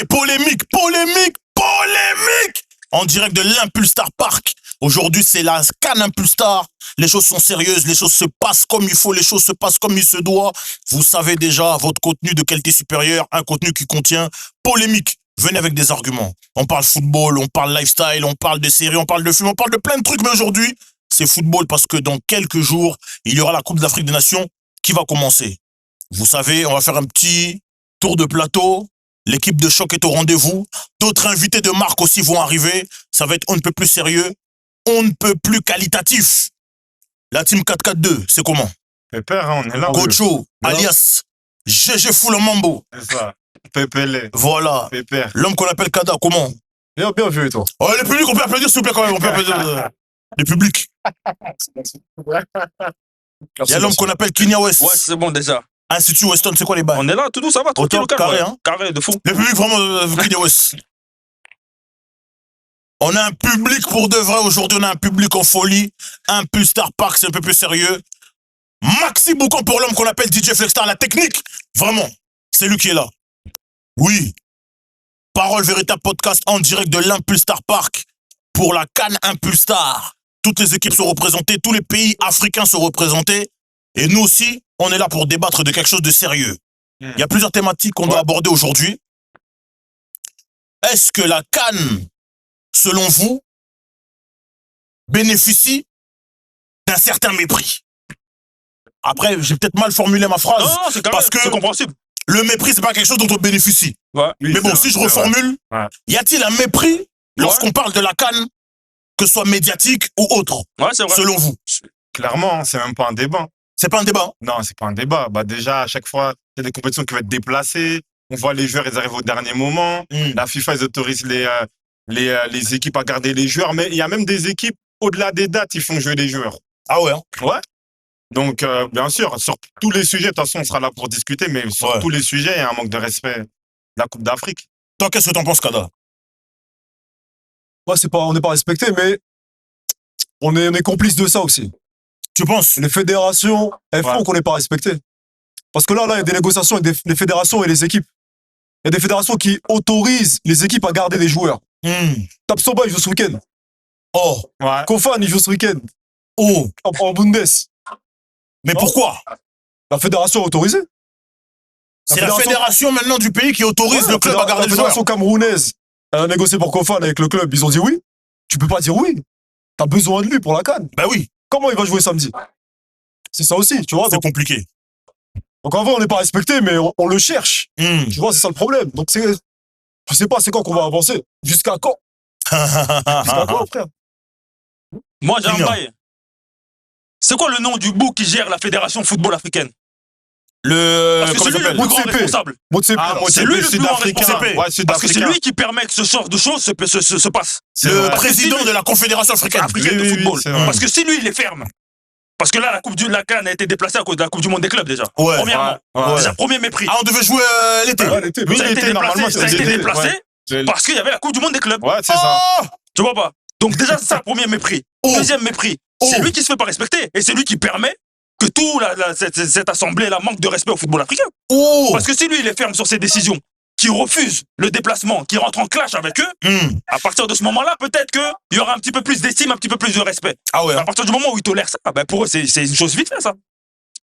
Polémique en direct de l'Impulstar Park. Aujourd'hui, c'est la CAN Impulstar. Les choses sont sérieuses, les choses se passent comme il faut, les choses se passent comme il se doit. Vous savez déjà votre contenu de qualité supérieure, un contenu qui contient polémique. Venez avec des arguments. On parle football, on parle lifestyle, on parle de séries, on parle de films, on parle de plein de trucs. Mais aujourd'hui, c'est football parce que dans quelques jours, il y aura la Coupe d'Afrique des Nations qui va commencer. Vous savez, on va faire un petit tour de plateau. L'équipe de choc est au rendez-vous. D'autres invités de marque aussi vont arriver. Ça va être on ne peut plus sérieux, on ne peut plus qualitatif. La team 4-4-2, c'est comment? Pépère, hein, on est là. Gocho, alias GG Full Mambo. C'est ça. Pépélé. Voilà. Pépère. L'homme qu'on appelle Kada, comment? Bien vu, toi. Oh, le public, on peut applaudir s'il vous plaît quand même. On peut applaudir. Le public. Il y a l'homme qu'on appelle Kenya West. Ouais, c'est bon déjà. Institut Weston, c'est quoi les bails? On est là, tout ça va, tranquille, Autant carré, hein? Carré, de fou. Le public vraiment Kenya West. On a un public pour de vrai aujourd'hui, on a un public en folie. Impulstar Park, c'est un peu plus sérieux. Maxi Boucan pour l'homme qu'on appelle DJ Flexstar, la technique. Vraiment, c'est lui qui est là. Oui. Parole véritable podcast en direct de l'Impulstar Park pour la CAN Impulstar. Toutes les équipes sont représentées, tous les pays africains sont représentés. Et nous aussi, on est là pour débattre de quelque chose de sérieux. Il y a plusieurs thématiques qu'on doit aborder aujourd'hui. Est-ce que la CAN, selon vous, bénéficie d'un certain mépris? Après, j'ai peut-être mal formulé ma phrase. Non, c'est parce que c'est compréhensible. le mépris, c'est pas quelque chose dont on bénéficie. Ouais. Oui, Mais bon, c'est si je vrai, reformule, Ouais. y a-t-il un mépris lorsqu'on parle de la CAN, que ce soit médiatique ou autre, Ouais, c'est vrai. selon vous? Clairement, hein, c'est même pas un débat. C'est pas un débat. Non, c'est pas un débat. Bah, déjà, à chaque fois, il y a des compétitions qui vont être déplacées. On voit les joueurs, ils arrivent au dernier moment. La FIFA, ils autorisent les équipes à garder les joueurs. Mais il y a même des équipes, au-delà des dates, ils font jouer les joueurs. Ah ouais, hein? Ouais. Donc, bien sûr, sur tous les sujets, de toute façon, on sera là pour discuter, mais sur tous les sujets, il y a un manque de respect de la Coupe d'Afrique. Toi, qu'est-ce que t'en penses, Kada? Ouais, on n'est pas respecté, mais on est complice de ça aussi. Tu penses? Les fédérations, elles font qu'on n'est pas respecté. Parce que là, il y a des négociations avec les fédérations et les équipes. Il y a des fédérations qui autorisent les équipes à garder des joueurs. Tapsoba, il joue ce week-end. Oh. Ouais. Kofan, il joue ce week-end. Oh. En Bundes. Mais pourquoi? La fédération a autorisé. C'est la fédération maintenant du pays qui autorise le club à garder la le joueur. fédération camerounaise, elle a négocié pour Kofan avec le club. Ils ont dit oui. Tu peux pas dire oui. T'as besoin de lui pour la CAN. Ben oui. Comment il va jouer samedi? C'est ça aussi, tu vois. C'est compliqué. Donc en vrai, on n'est pas respecté, mais on le cherche. Tu vois, c'est ça le problème. Donc je sais pas, c'est quand qu'on va avancer. Jusqu'à quand? Jusqu'à quand, frère? Moi, j'ai un bail. C'est quoi le nom du bout qui gère la Fédération Football Africaine? Parce que c'est lui le plus grand responsable. C'est lui le plus grand responsable. Parce que c'est lui qui permet que ce genre de choses se passe. C'est le président de la Confédération africaine de football. Parce que si lui, il les ferme. Parce que là, la Coupe de la CAN a été déplacée à cause de la Coupe du Monde des clubs déjà. Premièrement. Déjà, premier mépris. Ah, on devait jouer l'été. Oui, ça a été déplacé parce qu'il y avait la Coupe du Monde des clubs. Ouais, c'est ça. Tu vois pas? Donc déjà, c'est ça, premier mépris. Deuxième mépris, c'est lui qui se fait pas respecter. Et c'est lui qui permet que cette assemblée-là manque de respect au football africain. Parce que si lui, il est ferme sur ses décisions, qui refuse le déplacement, qui rentre en clash avec eux, à partir de ce moment-là, peut-être qu'il y aura un petit peu plus d'estime, un petit peu plus de respect. Ah ouais. À partir du moment où ils tolèrent ça, ben pour eux, c'est une chose vite fait, ça.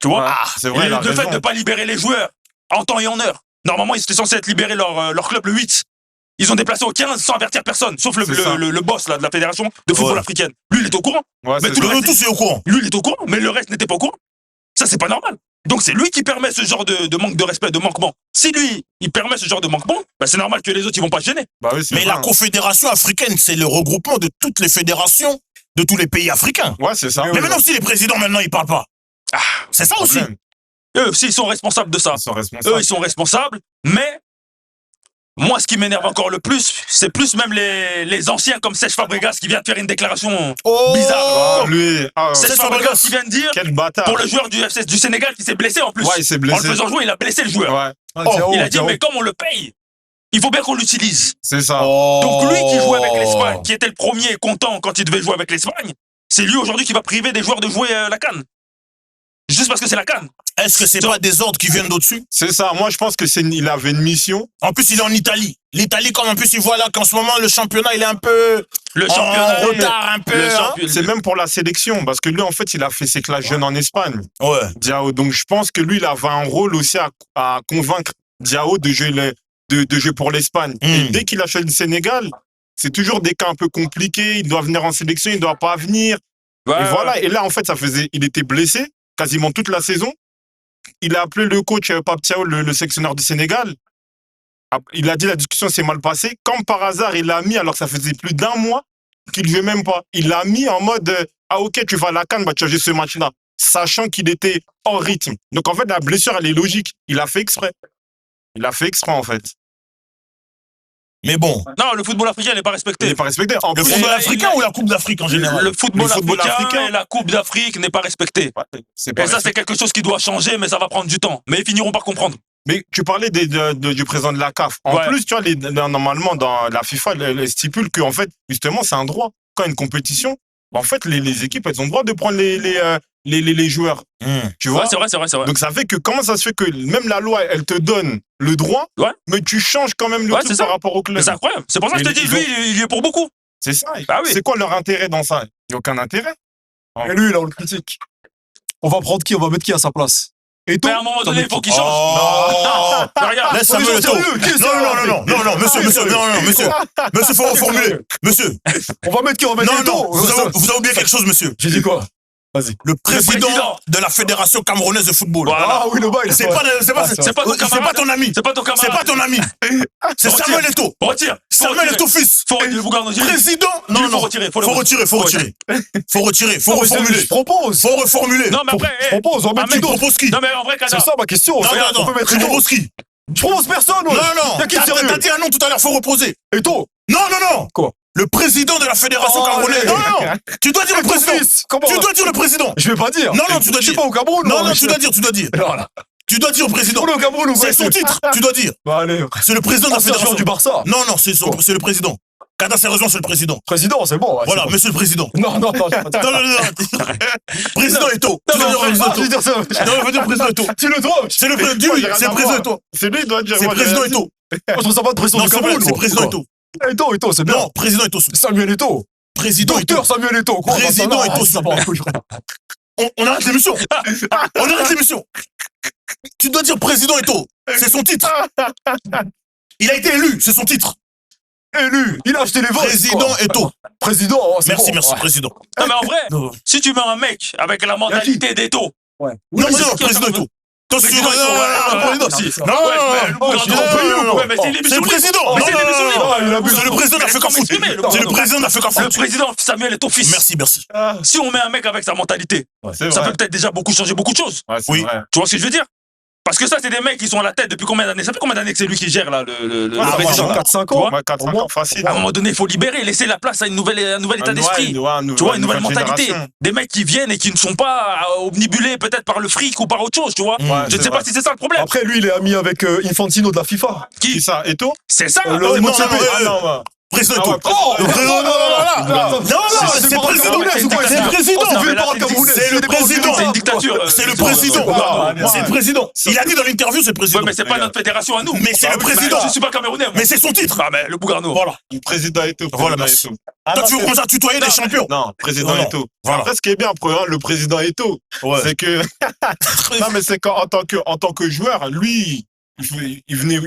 Tu vois? C'est vrai, et le fait de ne pas libérer les joueurs en temps et en heure. Normalement, ils étaient censés être libérés leur club le 8. Ils ont déplacé au 15 sans avertir personne, sauf le boss là, de la fédération de football africaine. Lui, il est au courant. Mais tout le reste, tous est au courant. Lui, il est au courant, mais le reste n'était pas au courant. Ça, c'est pas normal. Donc, c'est lui qui permet ce genre de manque de respect, de manquement. Si lui, il permet ce genre de manquement, ben, c'est normal que les autres, ils vont pas se gêner. Bah oui, mais la Confédération africaine, c'est le regroupement de toutes les fédérations de tous les pays africains. Ouais, c'est ça. Mais maintenant, si les présidents, maintenant, ils parlent pas. C'est ça aussi. Eux aussi, ils sont responsables de ça. Eux, ils sont responsables, mais moi, ce qui m'énerve encore le plus, c'est plus même les anciens comme Serge Fabregas qui vient de faire une déclaration bizarre. Serge Fabregas qui vient de dire pour le joueur du Sénégal qui s'est blessé en plus. Ouais, il s'est blessé. En le faisant jouer, il a blessé le joueur. Il a dit, mais comme on le paye, il faut bien qu'on l'utilise. C'est ça. Donc lui qui jouait avec l'Espagne, qui était le premier content quand il devait jouer avec l'Espagne, c'est lui aujourd'hui qui va priver des joueurs de jouer la CAN. juste parce que c'est la CAN. Est-ce que c'est pas des ordres qui viennent d'au-dessus? C'est ça. Moi, je pense que il avait une mission. En plus, il est en Italie. L'Italie, comme en plus, il voit là qu'en ce moment, le championnat, il est un peu Le en championnat. retard, un peu. Hein. C'est même pour la sélection, parce que lui, en fait, il a fait ses classes jeunes en Espagne. Ouais. Diao. Donc, je pense que lui, il avait un rôle aussi à convaincre Diao de jouer, de jouer pour l'Espagne. Et dès qu'il a choisi le Sénégal, c'est toujours des cas un peu compliqués. Il doit venir en sélection, il ne doit pas venir. Ouais, Et voilà. Et là, en fait, il était blessé quasiment toute la saison. Il a appelé le coach Pape Thiaw, le sélectionneur du Sénégal. Il a dit la discussion s'est mal passée. Comme par hasard, il l'a mis, alors que ça faisait plus d'un mois qu'il ne jouait même pas. Il l'a mis en mode ah ok, tu vas à la CAN, bah, tu vas jouer ce match-là, sachant qu'il était hors rythme. Donc en fait, la blessure, elle est logique. Il a fait exprès. Il a fait exprès, en fait. Mais bon. Non, le football africain n'est pas Il respecté. n'est pas respecté. En Le plus, football africain ou la Coupe d'Afrique en général? Le football, Le football africain, africain et la Coupe d'Afrique n'est pas respecté. c'est pas Et ça, c'est quelque chose qui doit changer, mais ça va prendre du temps. Mais ils finiront par comprendre. Mais tu parlais du président de la CAF. En Ouais. plus, tu vois, normalement, dans la FIFA, elle stipule qu'en fait, justement, c'est un droit. Quand il y a une compétition, en fait, les équipes, elles ont le droit de prendre les joueurs. Tu vois? Ouais, c'est vrai, c'est vrai, c'est vrai. Donc, ça fait que comment ça se fait que même la loi, elle te donne le droit, Ouais. mais tu changes quand même le Ouais, truc c'est ça. par rapport au club. Mais c'est incroyable. C'est pour ça que je te Mais dis, ils lui, il y est pour beaucoup. C'est ça. Bah oui. C'est quoi leur intérêt dans ça? Il n'y a aucun intérêt. Et lui, là, on le critique. On va prendre qui? On va mettre qui à sa place? Et Mais à un moment donné, il faut qu'il change. Oh. Non, regarde. Laisse Samuel Eto'o. Non, monsieur, faut reformuler. Monsieur, On va mettre qui? On va mettre non, Eto'o. vous avez oublié quelque chose, monsieur. J'ai dit quoi? Vas-y. Le président président. de la Fédération camerounaise de football. Voilà. Ah oui, le bail. C'est pas ton camarade. ton ami. C'est pas ton camarade. C'est pas ton ami. C'est Retire. Samuel Eto'o. Retire. Samuel Eto'o fils. Faut retirer le Bougano. Président. Non, faut retirer. Faut Faut retirer. Faut reformuler. Je propose. Faut reformuler. Non, mais après. Je propose. On va un mettre qui mec d'autre? propose qui? Non, mais en vrai, Kada. C'est ça ma question. Non, On peut mettre tu Eto'o. proposes qui? Je propose personne. Non, non. Y'a qui de T'as sérieux? dit un nom tout à l'heure, faut reposer. Eto'o. Non, non, non. Quoi? Le président de la Fédération Oh, camerounaise. allez. Non, non. Tu dois dire le Ton président. fils. Comment? Tu dois dire le président. Je vais pas dire. Non, non, tu dois Je suis dire. pas au Cameroun. Non, moi, non, je- tu dois dire. Voilà. Tu dois dire au président. On est au Cameroun ou quoi? C'est son titre, tu dois dire. Bah allez. C'est le président de la Ancien joueur fédération. du Barça. Non, non, c'est le président. Kada, sérieusement, c'est le président. Président, c'est bon. Ouais, Voilà, c'est bon. monsieur le président. Non, non, non. j'ai pas dit- Non, non, non. Président Eto'o. Tu Non, dois dire non, président je vais Eto'o. dire ça. Non, je veux dire président Eto'o. Tu le dois. C'est le président. Moi, Oui, j'ai rien c'est à président voir. Eto'o. C'est lui qui doit dire. C'est moi, j'ai président rien dit. Eto'o. Moi, je ne sais pas de président Non, du c'est vrai, Cameroun. c'est moi. président Quoi? Eto'o. Eto'o, c'est bien. Non, président Eto'o. Samuel Eto'o. Président Eto'o. Docteur Samuel Eto'o. quoi, Président bah, ça, Eto'o. non, ça va, On arrête l'émission. On arrête l'émission. Tu dois dire président Eto'o. C'est son titre. Il a été élu, c'est son titre. Élu. Il a acheté les votes. Président quoi. Eto'o. Président. oh, c'est Merci, bon. merci, Ouais. président. Non, mais en vrai, Non, si tu mets un mec avec la mentalité d'Eto, Ouais. non, c'est non, qui, président attends, Eto'o. Attention, Président non, Eto'o, non, ouais, non, ouais, président. si. Non, Ouais, non, mais le non, Bougano, non, ouais, mais c'est c'est l'émission le libre. président. Mais Non, c'est non, l'émission non, libre. non, il a bu. c'est le président d'Africa Foot. s'exprimer, le C'est le Bougano. président d'Africa Le Foot. président Samuel Eto'o fils. Merci, merci. Si on met un mec avec sa mentalité, C'est ça vrai. peut peut-être déjà changer beaucoup de choses. Ouais, c'est Oui. vrai. Tu vois ce que je veux dire? Parce que ça, c'est des mecs qui sont à la tête depuis combien d'années? Ça fait combien d'années que c'est lui qui gère là, le Ah, président là 4-5 Tu ans. vois Ouais, 4-5 ans, facile. À un moment donné, il faut libérer, laisser la place à un nouvel état d'esprit. Tu vois, une nouvelle mentalité. génération. Des mecs qui viennent et qui ne sont pas omnibulés peut-être par le fric ou par autre chose, tu vois. Ouais, Je ne c'est sais pas vrai. si c'est ça le problème. Après, lui, il est ami avec Infantino de la FIFA. Qui ça? Eto'o? C'est ça. Le- Non, non, Motsepe. non, Ah non, bah. président Ah ouais, Eto'o. Oh, Le président, non, non, c'est pas président. camerounais, ou quoi? C'est le président. Oh, Non, c'est mais le là, parent c'est camerounais. c'est le des parents président. C'est une dictature. C'est le président. C'est le président. Il a dit dans l'interview, c'est le président. Ouais, mais c'est pas notre fédération à nous. Mais c'est le Bah, président. Je suis pas camerounais. moi. Mais c'est son titre. Ah, mais le Bougano. Voilà. Le président Eto'o. Voilà, président merci. Eto'o. Toi, tu veux commencer à tutoyer des champions. Non, président Non, non. Eto'o. Voilà. Après, ce qui est bien, après, hein, le président Eto'o, Ouais. c'est que. Non, mais c'est qu'en en tant que joueur, lui, il venait,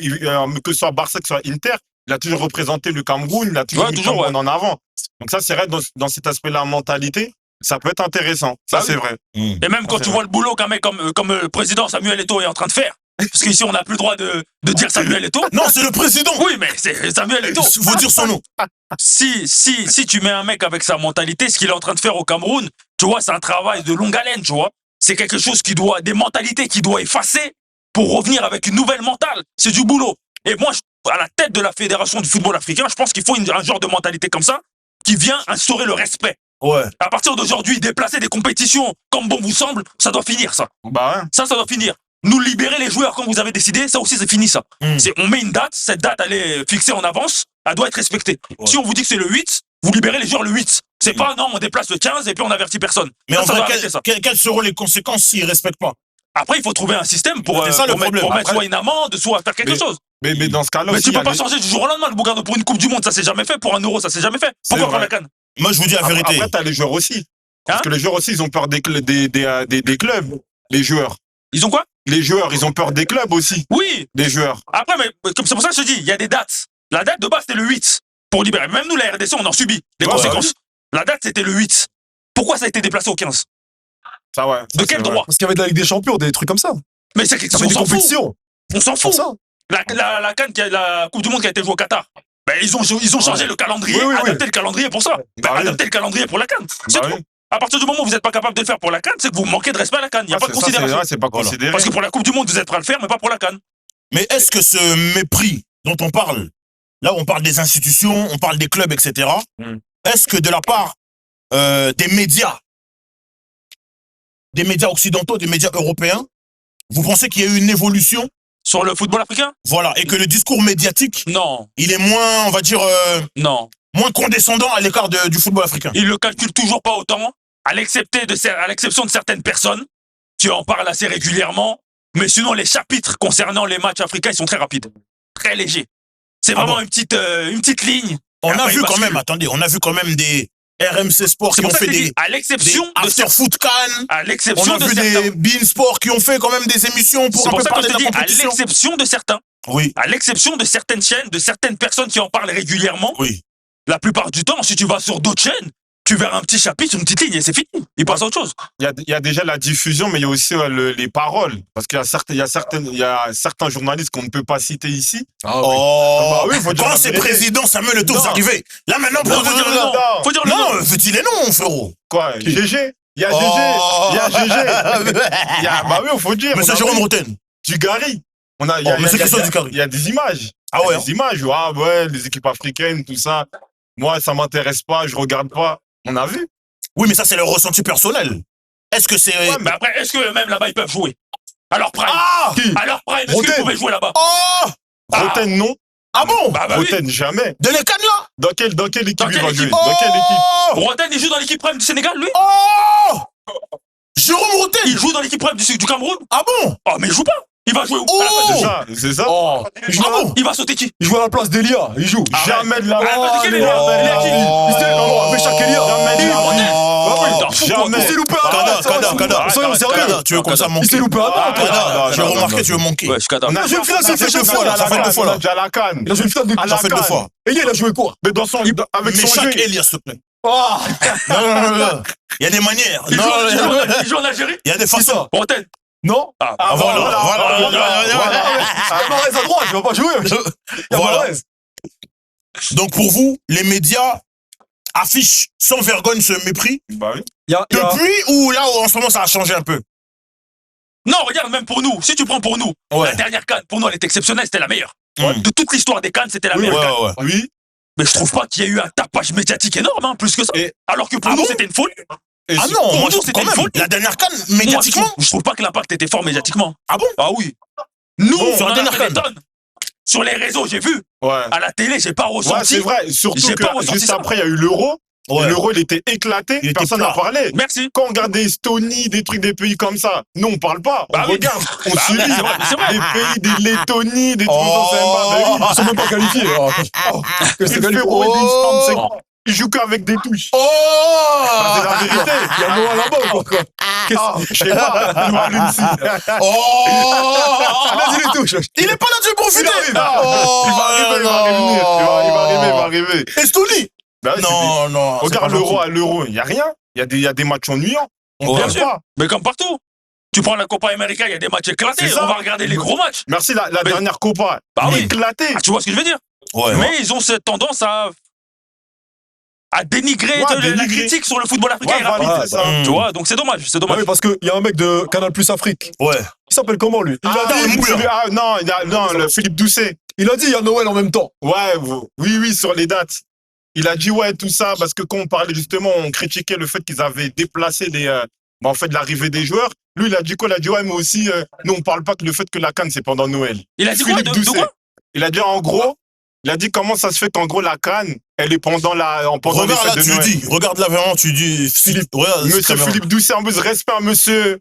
que ce soit Barça, que ce soit Inter, il a toujours représenté le Cameroun, il a toujours Ouais, mis le toujours, Cameroun en avant. Donc ça, c'est vrai, dans cet aspect-là, mentalité, ça peut être intéressant. Ça, Bah c'est oui. vrai. Et même quand C'est tu vrai. vois le boulot qu'un mec comme le président Samuel Eto'o est en train de faire, parce qu'ici on n'a plus le droit de dire Samuel Eto'o. Non, c'est le président. Oui, mais c'est Samuel Eto'o. Faut dire son nom. Si tu mets un mec avec sa mentalité, ce qu'il est en train de faire au Cameroun, tu vois, c'est un travail de longue haleine, tu vois. C'est quelque chose des mentalités qui doit effacer pour revenir avec une nouvelle mentale. C'est du boulot. Et moi, à la tête de la Fédération du football africain, je pense qu'il faut un genre de mentalité comme ça qui vient instaurer le respect. Ouais. À partir d'aujourd'hui, déplacer des compétitions comme bon vous semble, ça doit finir, ça. Bah ouais. Ça doit finir. Nous libérer les joueurs comme vous avez décidé, ça aussi c'est fini ça. On met une date, cette date elle est fixée en avance, elle doit être respectée. Ouais. Si on vous dit que c'est le 8, vous libérez les joueurs le 8. C'est pas, non, on déplace le 15 et puis on avertit personne. Mais en ça vrai, va arrêter, ça. quelles seront les conséquences s'ils respectent pas? Après, il faut trouver un système pour C'est ça, le problème. mettre Après- soit une amende, soit faire quelque chose. Mais dans ce cas-là Mais aussi, tu il y peux a pas des- changer du jour au lendemain, le Bougano. Pour une Coupe du Monde, ça s'est jamais fait. Pour un Euro, ça s'est jamais fait. Pourquoi pour vrai. la CAN? Moi, je vous dis la vérité. Après, t'as les joueurs aussi. Parce Hein que les joueurs aussi, ils ont peur des clubs. Les joueurs. Ils ont quoi? Les joueurs, ils ont peur des clubs aussi. Oui. Des joueurs. Après, mais comme c'est pour ça que je te dis, il y a des dates. La date de base, c'était le 8 pour libérer. Même nous, la RDC, on en subit les Ouais, conséquences. La date, c'était le 8. Pourquoi ça a été déplacé au 15? Ça, ouais. De quel droit? Parce qu'il y avait de la Ligue des Champions, des trucs comme ça. Mais Ça on fait des s'en fout. compétitions. On s'en Pour fout. ça. La CAN, la Coupe du Monde qui a été jouée au Qatar. Ben, ils ont changé le calendrier, Oui, oui, adapté le calendrier pour ça. Ben, Bah oui. adapter le calendrier pour la CAN. C'est Bah tout. oui. À partir du moment où vous n'êtes pas capable de le faire pour la CAN, c'est que vous manquez de respect à la CAN. Il n'y a pas de considération. C'est pas Voilà. considéré. Parce que pour la Coupe du Monde, vous êtes prêt à le faire, mais pas pour la CAN. Mais est-ce que ce mépris dont on parle, là on parle des institutions, on parle des clubs, etc. Est-ce que de la part des médias occidentaux, des médias européens, vous pensez qu'il y a eu une évolution? Sur le football africain? Voilà, et que le discours médiatique, Non, il est moins, on va dire, non. moins condescendant à l'écart du football africain? Ils le calculent toujours pas autant, à l'exception de certaines personnes qui en parlent assez régulièrement. Mais sinon, les chapitres concernant les matchs africains, ils sont très rapides, très légers. C'est vraiment bon une petite ligne. On Et a après, vu ils quand basculent. même, attendez, on a vu quand même des RMC Sport C'est qui ont pour ça fait que je dis, des à l'exception de After Foot Can. à On l'exception a de vu certains. des Bein Sport qui ont fait quand même des émissions pour C'est un pour peu ça que parler je de te la dis, à compétition. l'exception de certains, Oui, à l'exception de certaines chaînes, de certaines personnes qui en parlent régulièrement, oui. la plupart du temps, si tu vas sur d'autres chaînes, tu verras un petit chapitre, une petite ligne et c'est fini. Il passe à autre chose. Il y a déjà la diffusion, mais il y a aussi les paroles. Parce qu'il y a certains journalistes qu'on ne peut pas citer ici. Oh, bah oui, faut dire quand la c'est vérité. président Samuel Eto'o, vous Non. arrivez. Là maintenant, Non, faut dire le nom. Faut dire le nom. Non, dis les noms, frérot. Quoi GG. Il y a Oh. GG. Il y a GG. Bah oui, il faut dire. Mais on c'est a Jérôme vu Roten. Dugarry. Il y a- Oh, il y a- mais c'est il y a- Christophe Dugarry. Il y a des images. Ah ouais, Il y a des images. Ah ouais, les équipes africaines, tout ça. Moi, ça m'intéresse pas, je regarde pas. On a vu. Oui, mais ça, c'est leur ressenti personnel. Est-ce que c'est... Ouais, mais après, est-ce que même là-bas, ils peuvent jouer? Alors Prime. Ah Alors Prime, est-ce qu'ils Roten. pouvaient jouer là-bas? Oh Roten, non. Ah bon Bah oui. Roten, jamais. De l'Ecan, là Dans quelle équipe Dans il quelle va équipe jouer Dans quelle équipe Oh Roten, il joue dans l'équipe Prime du Sénégal, lui? Oh Jérôme Roten. Il joue dans l'équipe Prime du Cameroun? Ah bon Oh, mais il joue pas. Il va jouer où? Oh. À la place de C'est qui? ça, c'est ça. Oh, il joue, Ah bon Il va sauter qui? il joue à la place d'Elia. Il joue. Jamais de la Ah, parce que vie. quel est le- il est à qui? Mais chaque Elia. Jamais de Il est la Roten. vie. Ah oui, T'en fous, jamais. quoi. Il s'est loupé un Kada, match, ça va, Kada, c'est- Kada. Soyons sérieux. Kada, tu veux comme ça Il manquer? s'est loupé un match. Ah, Kada, j'ai non, non, remarqué, non. tu veux manquer. Ouais, je cadre. On a joué une finale, ça fait deux fois, là, ça fait deux fois, là. On a déjà la canne. Il a joué une finale de. Ça fait deux fois. Et il a joué quoi? Mais avec Mais son jeu. chaque Elias, s'il te plaît. Ah, Non, non, non, non. Il y a des manières. Il Non, il joue en Algérie? il y a des c'est façons. ça. Roten. Non? Ah, Ah, voilà, voilà, Il y a Marez à droite, il va pas jouer. Il y a Voilà. Marez. Donc pour vous, les médias affichent sans vergogne ce mépris Bah oui. Il y a- depuis ou là en ce moment ça a changé un peu? Non, regarde, même pour nous, si tu prends pour nous, Ouais. la dernière canne, pour nous, elle est exceptionnelle, c'était la meilleure. Ouais. De toute l'histoire des cannes, c'était la Ouais, meilleure canne. ouais, ouais. Oui. Mais je trouve pas qu'il y ait eu un tapage médiatique énorme, hein, plus que ça. Et- Alors que pour Ah nous, bon c'était une folie. Et Ah si- non, pour moi nous, je trouve c'était quand une même. folie. La dernière canne, Moi, médiatiquement. je trouve pas que l'impact était fort médiatiquement. Ah bon? Ah oui. Nous, Bon, on sur la en a dernière fait des canne. tonnes. Sur les réseaux, j'ai vu. Ouais. À la télé, j'ai pas Ouais, ressenti. c'est vrai. Surtout J'ai pas que ressenti juste ça. après, il y a eu l'euro. Ouais. Et l'euro, il était éclaté. Il était Personne plat. n'a parlé. Merci. Quand on regarde des Estonie, des trucs des pays comme ça, nous, on parle pas. Bah on oui. regarde. On Bah suit. oui, c'est vrai, c'est vrai. Des pays, des Lettonie, des trucs Oh. comme ça. Ils sont même pas qualifiés. alors. Que c'est Il qualifié. fait Oh. il joue qu'avec des touches. Oh Bah, c'est la vérité. Il y a Noah là-bas, quoi. Ah, je sais pas. Noah Lunsi. Oh Vas-y, les touches. Il est pas là, tu veux profiter. Il va arriver, il va revenir. Il va arriver. Estouli. Bah, c'est Non, non. c'est Regarde pas l'euro gentil. à l'euro, il n'y a rien. Il y a des matchs ennuyants. On Ouais. ne Bien perd sûr. pas. Mais comme partout. Tu prends la Copa América, il y a des matchs éclatés. C'est ça. On va regarder les gros matchs. Merci, la Mais- dernière Copa. Bah oui. Éclatée. Ah, tu vois ce que je veux dire? Ouais. Mais ils ont cette tendance à dénigrer Ouais, la dénigrer. critique sur le football africain. Ouais, et rapide. voilà, c'est ça. Mm. Tu vois, donc c'est dommage, c'est Ah dommage. oui, parce qu'il y a un mec de Canal Plus Afrique. Ouais. Il s'appelle comment, lui? Non, le Philippe Doucet. Il a dit il y a Noël en même temps. Ouais, oui, sur les dates. Il a dit, ouais, tout ça, parce que quand on parlait justement, on critiquait le fait qu'ils avaient déplacé en fait, l'arrivée des joueurs. Lui, il a dit quoi? Il a dit, ouais, mais aussi, nous, on parle pas que le fait que la CAN, c'est pendant Noël. Il a dit quoi? Philippe De Doucet. quoi? Il a dit, en gros, il a dit comment ça se fait qu'en gros, la CAN, elle est pendant Regarde les là, fêtes de tu Noël. dis. Regarde là, vraiment, tu dis. Regarde, Monsieur Philippe Doucet, en plus, respect à monsieur,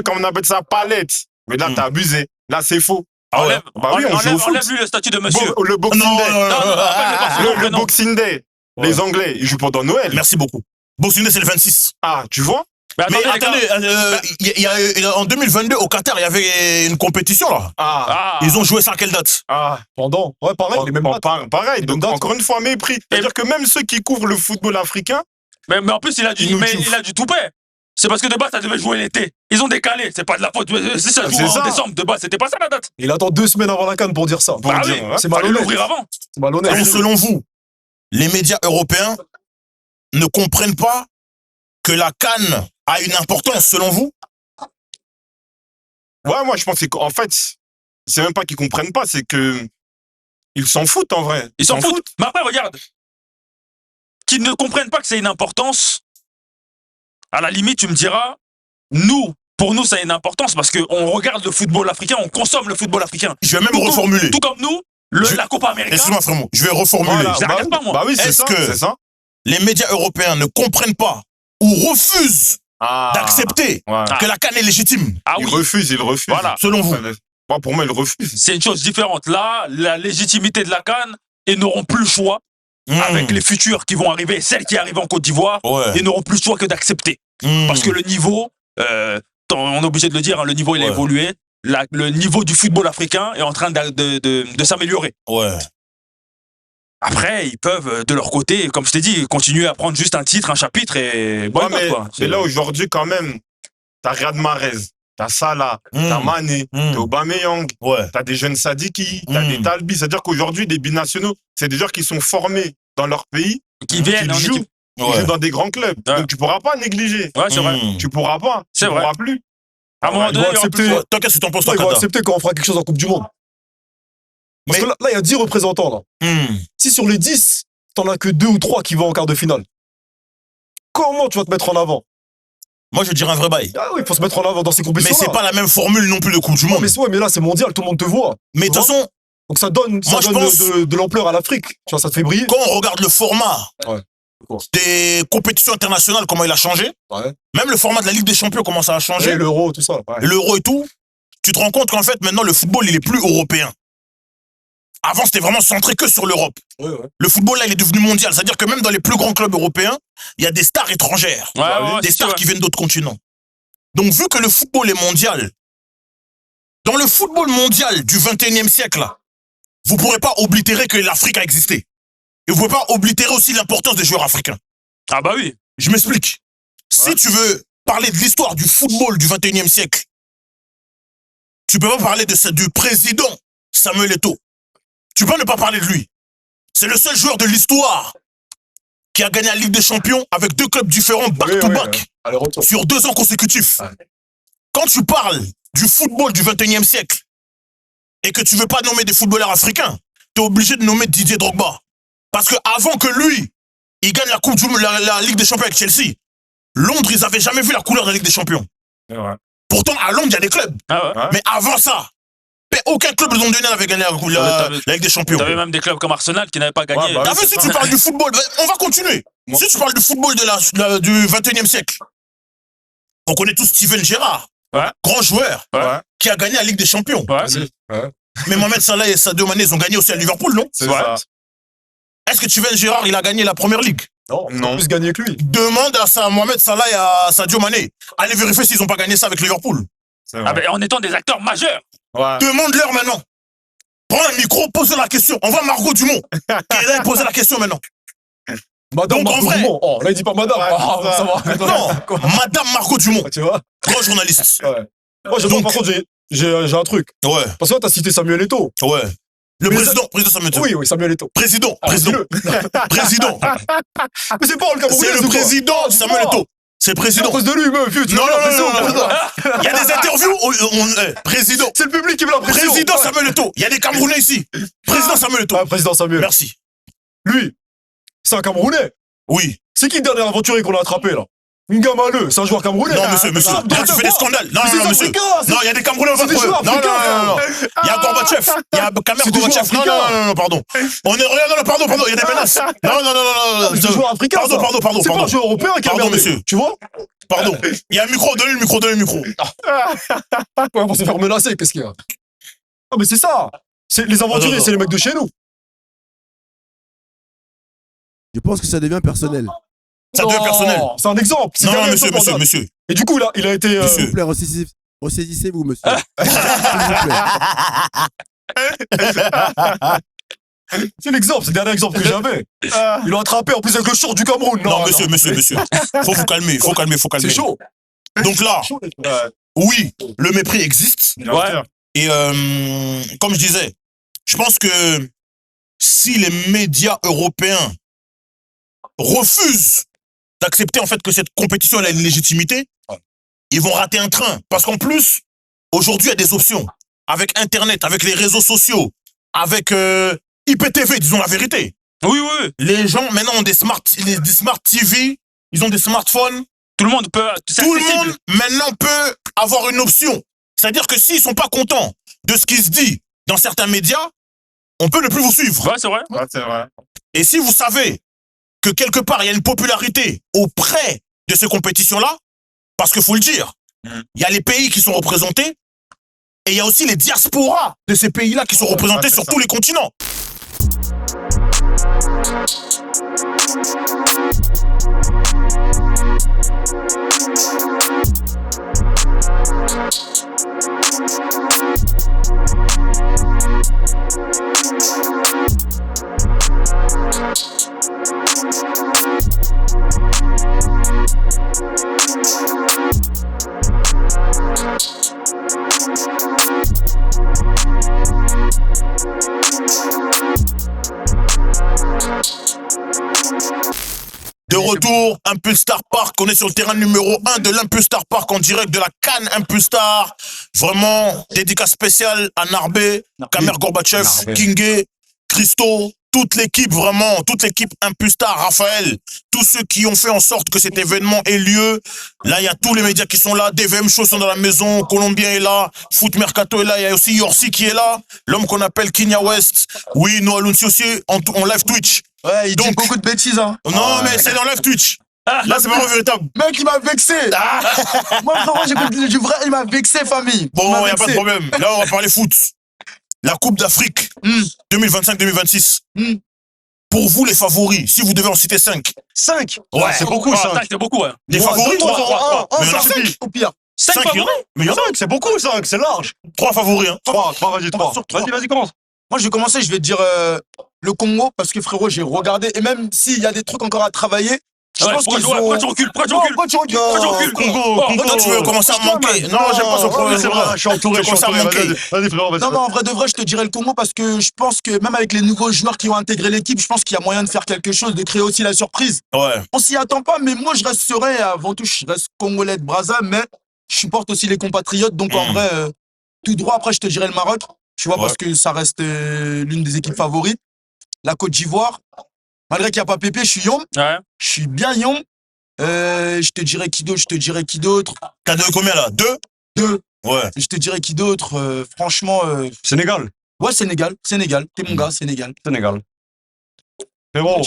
comme on appelle ça, palette. Mais là, t'as abusé. Là, c'est faux. Ah ouais. Bah oui, on joue au foot. Enlève-lui le statut de monsieur. Le Boxing Non, Day. non, Le Boxing Day. Ouais. Les Anglais, ils jouent pendant Noël. Merci beaucoup. Boxing Day, c'est le 26. Ah, tu vois? Mais Mais attendez, les gars. attendez, en 2022, au Qatar, il y avait une compétition, là. Ah. Ils ont joué ça à quelle date? Pendant. Ouais, pareil, les mêmes dates. Pareil, Les donc mêmes dates. encore une fois, mépris. C'est-à-dire que même ceux qui couvrent le football africain, Mais en plus, il a du toupet. C'est parce que de base, ça devait jouer l'été. Ils ont décalé. C'est pas de la faute. Si ça joue en décembre, de base, c'était pas ça la date. Il attend 2 semaines avant la CAN pour dire ça. pour Ah dire, oui. hein. C'est Fallait malhonnête. l'ouvrir avant. C'est malhonnête. Donc, selon vous, les médias européens ne comprennent pas que la CAN a une importance, selon vous? Ouais, moi, je pense qu'en fait, c'est même pas qu'ils comprennent pas, c'est que ils s'en foutent en vrai. Ils s'en foutent. Mais après, regarde. Qu'ils ne comprennent pas que c'est une importance. À la limite, tu me diras, pour nous, ça a une importance parce qu'on regarde le football africain, on consomme le football africain. Je vais même reformuler. Tout comme nous, la Copa América. Excuse-moi, frérot. Je vais reformuler. Voilà, Ça regarde pas, moi. Bah oui, c'est Est-ce ça. que- C'est ça. Les médias européens ne comprennent pas ou refusent d'accepter Ouais. que la CAN est légitime, Ah Ils oui, refusent. Voilà. selon vous? Moi, pour moi, ils refusent. c'est une chose différente. Là, la légitimité de la CAN, ils n'auront plus le choix avec les futurs qui vont arriver, celles qui arrivent en Côte d'Ivoire, Ouais. ils n'auront plus le choix que d'accepter. Parce que le niveau, on est obligé de le dire, hein, le niveau il a Ouais. évolué. Le niveau du football africain est en train de s'améliorer. Ouais. Après, ils peuvent, de leur côté, comme je t'ai dit, continuer à prendre juste un titre, un chapitre et Ouais, boycott, mais quoi. c'est là aujourd'hui, quand même, t'as Riyad Mahrez, t'as Salah, t'as Mané, t'as Aubameyang, Ouais. t'as des jeunes Sadiki, t'as des Talbi. C'est-à-dire qu'aujourd'hui, les binationaux, c'est des joueurs qui sont formés dans leur pays, Qui viennent en jouent, équipe. qui jouent dans des grands clubs. Ouais. Donc tu pourras pas négliger. Ouais, c'est vrai. Tu pourras pas. C'est tu vrai. pourras plus. À un moment Ils donné, vont il y aura plus accepter. de- Toi, qu'est-ce que t'en penses, Ils toi, vont Kata? accepter quand on fera quelque chose en Coupe du Monde. Parce que là, il y a 10 représentants, là. Si sur les 10, t'en as que 2 ou 3 qui vont en quart de finale, comment tu vas te mettre en avant? Moi, je dirais un vrai bail. Ah oui, il faut se mettre en avant dans ces Mais compétitions. c'est pas la même formule non plus de Coupe du Monde. Mais là, c'est mondial, tout le monde te voit. Mais de toute façon, Donc ça donne, Moi, je pense- de l'ampleur à l'Afrique. Tu vois, ça te fait briller. quand on regarde le format Ouais. des compétitions internationales, comment il a changé, Ouais. même le format de la Ligue des Champions, comment ça a changé, Et l'euro, tout ça. Ouais. l'euro et tout, tu te rends compte qu'en fait, maintenant, le football, il est plus européen. Avant, c'était vraiment centré que sur l'Europe. Ouais, ouais. Le football, là, il est devenu mondial. C'est-à-dire que même dans les plus grands clubs européens, il y a des stars étrangères. Ouais, Des c'est stars sûr, qui viennent d'autres continents. Donc, vu que le football est mondial, dans le football mondial du 21e siècle, là, vous ne pourrez pas oblitérer que l'Afrique a existé. Et vous ne pouvez pas oblitérer aussi l'importance des joueurs africains. Ah bah oui. Je m'explique. Si tu veux parler de l'histoire du football du 21e siècle, tu peux pas parler du président Samuel Eto'o. Tu peux ne pas parler de lui. C'est le seul joueur de l'histoire qui a gagné la Ligue des Champions avec 2 clubs différents back-to-back Allez, retour. sur 2 ans consécutifs. Ouais. Quand tu parles du football du 21e siècle et que tu veux pas nommer des footballeurs africains, tu es obligé de nommer Didier Drogba. Parce que avant que lui, il gagne la Coupe du Monde, la Ligue des Champions avec Chelsea, Londres, ils avaient jamais vu la couleur de la Ligue des Champions. Ouais. Pourtant, à Londres, il y a des clubs. Ah ouais. Ouais. Mais avant ça, aucun club londonien n'avait gagné la Ligue des Champions. T'avais même des clubs comme Arsenal qui n'avaient pas gagné. Ouais, bah T'as vu, si tu parles du football, on va continuer. Moi- Si tu parles du football du 21e siècle, on connaît tous Steven Gerrard, Ouais. grand joueur, Ouais. qui a gagné la Ligue des Champions. Ouais. Ouais. Mais Mohamed Salah et Sadio Mané, ils ont gagné aussi à Liverpool, non? C'est Ouais. ça. Est-ce que Steven Gerrard, il a gagné la première ligue? Non, Non. non. Plus gagné que lui. Demande à Mohamed Salah et à Sadio Mané. Allez vérifier s'ils n'ont pas gagné ça avec Liverpool. C'est Ah vrai. ben, en étant des acteurs majeurs. Ouais. Demande-leur maintenant. Prends un micro, pose la question. On voit Margot Dumont. Qui est poser la question maintenant. Madame Donc, en Margot vrai- Dumont. Oh, là, il dit pas madame. Ouais, Ah, c'est ça. ça va. Non, Madame Margot Dumont, Tu vois? grand journaliste. Ouais. Moi, Donc- par contre, j'ai un truc. Ouais, Parce que là, t'as cité Samuel Eto'o. ouais. Le Mais président Samuel Eto'o. Oui, Samuel Eto'o. Président. Ah, dis-le. Président. Mais c'est pas le Camerounais. C'est le président Samuel Eto'o. C'est le C'est à président. cause de lui, meuf. Vieux, tu Non, veux non, la pression, non, non, président. Il y a des interviews où président. C'est le public qui met la pression. Président Ouais. Samuel Eto'o. Il y a des Camerounais ici. Président Samuel Eto'o. Ah, président Samuel. Merci. Lui, c'est un Camerounais. Oui. C'est qui le dernier aventurier qu'on a attrapé, là? Ngamaleu, c'est un joueur camerounais. Non, monsieur. Là, tu fais des scandales. Non, monsieur. Non, il y a des Camerounais au C'est des joueurs Non. africains. Il y a Gorbatchev. Il y a Kamer Gorbatchev. Non, pardon. Regarde, pardon. Il y a des menaces. Non. C'est des joueurs africains. Pardon. C'est pas un joueur européen qui a Pardon, merdé. monsieur. Tu vois? Pardon. Il y a un micro. Donnez le micro. Ouais, pour se faire menacer, qu'est-ce qu'il y a? Ah, mais c'est ça. Les aventuriers, c'est les mecs de chez nous. Je pense que ça devient personnel. Ça devient personnel. C'est un exemple. Non, monsieur. Et du coup, il a été. S'il vous plaît, ressaisissez-vous, monsieur. S'il vous plaît. C'est l'exemple, c'est le dernier exemple que j'avais. Ils l'ont attrapé en plus avec le short du Cameroun. Non, monsieur. Faut vous calmer. C'est chaud. Donc là, oui, le mépris existe. Ouais. Et comme je disais, je pense que si les médias européens refusent d'accepter en fait que cette compétition elle a une légitimité, ils vont rater un train. Parce qu'en plus, aujourd'hui, il y a des options. Avec Internet, avec les réseaux sociaux, avec IPTV, disons la vérité. Oui. Les gens maintenant ont des smart TV, ils ont des smartphones. Tout le monde peut. Tout le monde maintenant peut avoir une option. C'est-à-dire que s'ils sont pas contents de ce qui se dit dans certains médias, on peut ne plus vous suivre. Ouais, c'est vrai. Ouais, c'est vrai. Et si vous savez que quelque part il y a une popularité auprès de ces compétitions-là, parce qu'il faut le dire, il y a les pays qui sont représentés et il y a aussi les diasporas de ces pays-là qui sont représentés sur tous les continents. De retour, Impulstar Park, on est sur le terrain numéro 1 de l'Impulstar Park en direct de la Cannes Impulstar. Vraiment, dédicace spéciale à Narbé, Kamer Gorbatchev, Kingé, Christo, toute l'équipe vraiment, toute l'équipe Impulstar, Raphaël, tous ceux qui ont fait en sorte que cet événement ait lieu. Là, il y a tous les médias qui sont là, DVM Show sont dans la maison, Colombien est là, Foot Mercato est là, il y a aussi Yorsi qui est là, l'homme qu'on appelle Kenya West. Oui, Noah Lunsi aussi en live Twitch. Ouais, il dit beaucoup de bêtises, hein. Non, mais c'est dans live Twitch. Là, c'est vraiment véritable. Mec, il m'a vexé. Moi, vraiment, j'écoute du vrai, il m'a vexé, famille. Bon, il n'y a pas de problème. Là, on va parler foot. La Coupe d'Afrique 2025-2026. Pour vous, les favoris, si vous devez en citer 5. 5. Ouais, c'est beaucoup, ça. C'est beaucoup, ouais. Les favoris, 3, Mais il y en a 5 au pire. 5 5, il y en a. Mais il y en a. 5, c'est beaucoup, 5, c'est large. 3 favoris, hein. 3, vas-y, 3. Vas-y, commence. Moi, je vais commencer, je vais te dire le Congo, parce que frérot, j'ai regardé, et même s'il y a des trucs encore à travailler, je pense qu'ils ont... Pourquoi tu recules? Pourquoi tu recules? Congo. Toi, tu veux commencer à manquer. Non, j'aime pas ce problème. C'est vrai, je suis entouré, Vas-y, frérot, vas-y. Non, mais en vrai de vrai, je te dirais le Congo, parce que je pense que même avec les nouveaux joueurs qui ont intégré l'équipe, je pense qu'il y a moyen de faire quelque chose, de créer aussi la surprise. Ouais. On s'y attend pas, mais moi, je resterai, avant tout, je reste congolais de Brazza, mais je supporte aussi les compatriotes, donc en vrai, tout droit, après, je te dirais le Maroc, tu vois, parce que ça reste l'une des équipes favorites. La Côte d'Ivoire, malgré qu'il n'y a pas Pépé, je suis Yom. Ouais. Je suis bien Yom. Je te dirais qui d'autre? T'as donné combien là? 2? 2. Ouais. Je te dirais qui d'autre? Franchement. Sénégal. Ouais, Sénégal. T'es mon gars, Sénégal. Sénégal. Frérot.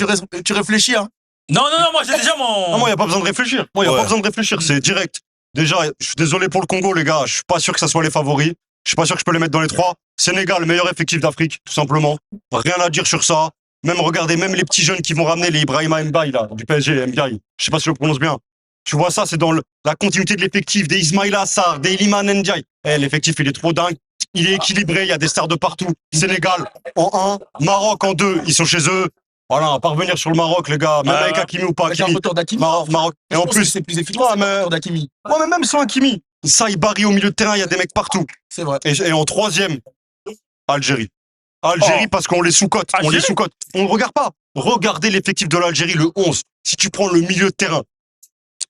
Tu réfléchis, hein? Non, moi j'ai déjà mon. Non, moi, il n'y a pas besoin de réfléchir. C'est direct. Déjà, je suis désolé pour le Congo, les gars. Je suis pas sûr que ça soit les favoris. Je suis pas sûr que je peux les mettre dans les 3. Sénégal, meilleur effectif d'Afrique, tout simplement. Rien à dire sur ça. Même regardez, même les petits jeunes qui vont ramener les Ibrahima Mbaye, là, du PSG, Mbaye. Je sais pas si je le prononce bien. Tu vois ça, c'est dans la continuité de l'effectif, des Ismaïla Sarr, des Iliman Ndiaye. L'effectif, il est trop dingue. Il est équilibré, il y a des stars de partout. Sénégal en 1, Maroc en 2, ils sont chez eux. Voilà, à parvenir sur le Maroc, les gars, même avec Hakimi ou pas Avec un Hakimi. retour d'Hakimi. Maroc. Et en plus, c'est plus efficace avec un retour d'Hakimi. Ouais, mais même sans Hakimi, ça, il barille au milieu de terrain, il y a des mecs partout. C'est vrai. Et en 3e, Algérie. Algérie, parce qu'on les sous-cote. On les sous-cote. On ne regarde pas. Regardez l'effectif de l'Algérie, le 11. Si tu prends le milieu de terrain.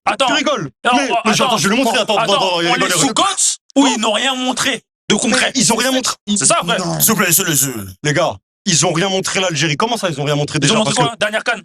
Attends. Tu rigoles. Non, Mais attends, je vais le montrer. Attends, on les sous-cote ou ils n'ont rien montré de concret? Ils ont rien montré. C'est ça, frère. S'il vous plaît, laissez-le. Les gars, ils ont rien montré l'Algérie. Comment ça, ils ont rien montré Ils déjà? ont montré quoi? Dernière canne.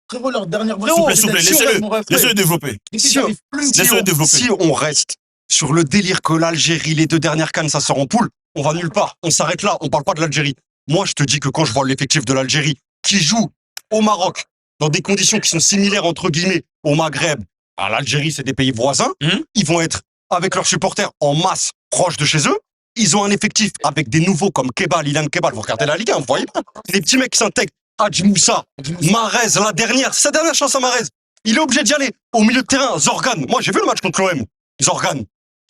Frérot, leur dernière Frérot, S'il vous plaît, laissez-le développer. Laissez-le développer. Si on reste sur le délire que l'Algérie, les 2 dernières CAN, ça sort en poule, on va nulle part. On s'arrête là, on parle pas de l'Algérie. Moi, je te dis que quand je vois l'effectif de l'Algérie qui joue au Maroc, dans des conditions qui sont similaires, entre guillemets, au Maghreb, à l'Algérie, c'est des pays voisins, ils vont être avec leurs supporters en masse proches de chez eux. Ils ont un effectif avec des nouveaux comme Kebal, Ilan Kebal. Vous regardez la Ligue 1, vous voyez pas. Les petits mecs qui s'intègrent. Hadji Moussa, Marez, la dernière, c'est sa dernière chance à Marez. Il est obligé d'y aller. Au milieu de terrain, Zorgan. Moi, j'ai vu le match contre l'OM. Zorgan,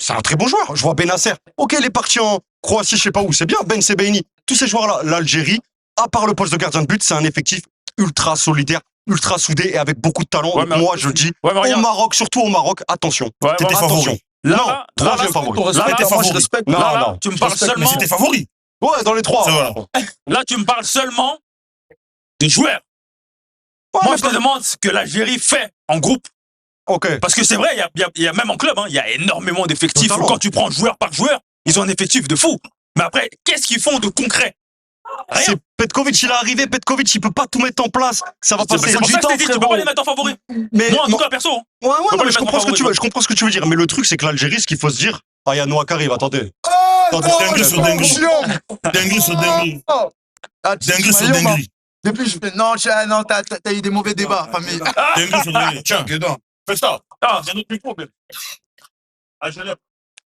c'est un très beau joueur. Je vois Benasser. Ok, il est parti en Croatie, je sais pas où. C'est bien, Ben Sebaini. Tous ces joueurs-là, l'Algérie, à part le poste de gardien de but, c'est un effectif ultra solidaire, ultra soudé et avec beaucoup de talent. Ouais, moi, je dis, au Maroc, surtout au Maroc, attention. T'étais favori. Non, troisième favori. Moi, je respecte. Non, tu me parles seulement. Mais c'était favori. Ouais, dans les 3. Là, tu me parles seulement des joueurs. Moi, je te demande ce que l'Algérie fait en groupe. Ok. Parce que c'est vrai, il y a même en club, il y a énormément d'effectifs. Quand tu prends joueur par joueur, ils ont un effectif de fou. Mais après, qu'est-ce qu'ils font de concret? Rien. C'est Petkovic, il est arrivé. Petkovic, il peut pas tout mettre en place. Ça va passer C'est pour ça que je t'ai dit, tu peux pas les mettre en favori. Mais Moi, en tout cas, perso. Ouais, pas non, mais les je mettre en comprends ce que favori, tu veux. Je comprends ce que tu veux dire. Mais le truc, c'est que l'Algérie, ce qu'il faut se dire. Ah, il y a Noah qui arrive, attendez. Dinguerie sur dinguerie. Dinguerie sur dinguerie. Dinguerie sur dinguerie. Depuis, je fais non, t'as eu des mauvais débats, famille. Dinguerie sur dinguerie. Tiens, fais ça. Ah, c'est un autre micro, mais.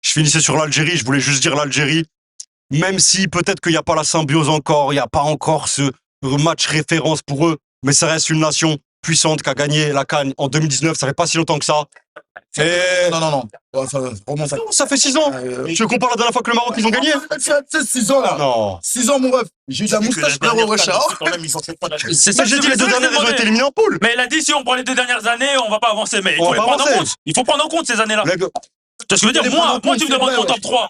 Je finissais sur l'Algérie. Je voulais juste dire l'Algérie. Même si peut-être qu'il n'y a pas la symbiose encore, il n'y a pas encore ce match référence pour eux, mais ça reste une nation puissante qui a gagné la CAN en 2019. Ça fait pas si longtemps que ça. Et... Non. Ça fait 6 ans. Tu compares la dernière fois que le Maroc, ils ont gagné? C'est 6 ans, là. Non. 6 ans, mon ref. J'ai eu la moustache, frérot, Richard. C'est ça Mais j'ai dit les 2 dernières, ils ont été éliminés en poule. Mais il a dit, si on prend les 2 dernières années, on va pas avancer. Mais il faut les prendre en compte. Il faut prendre en compte ces années-là. Tu vois ce que je veux dire? Moi, tu me demandes mon top 3.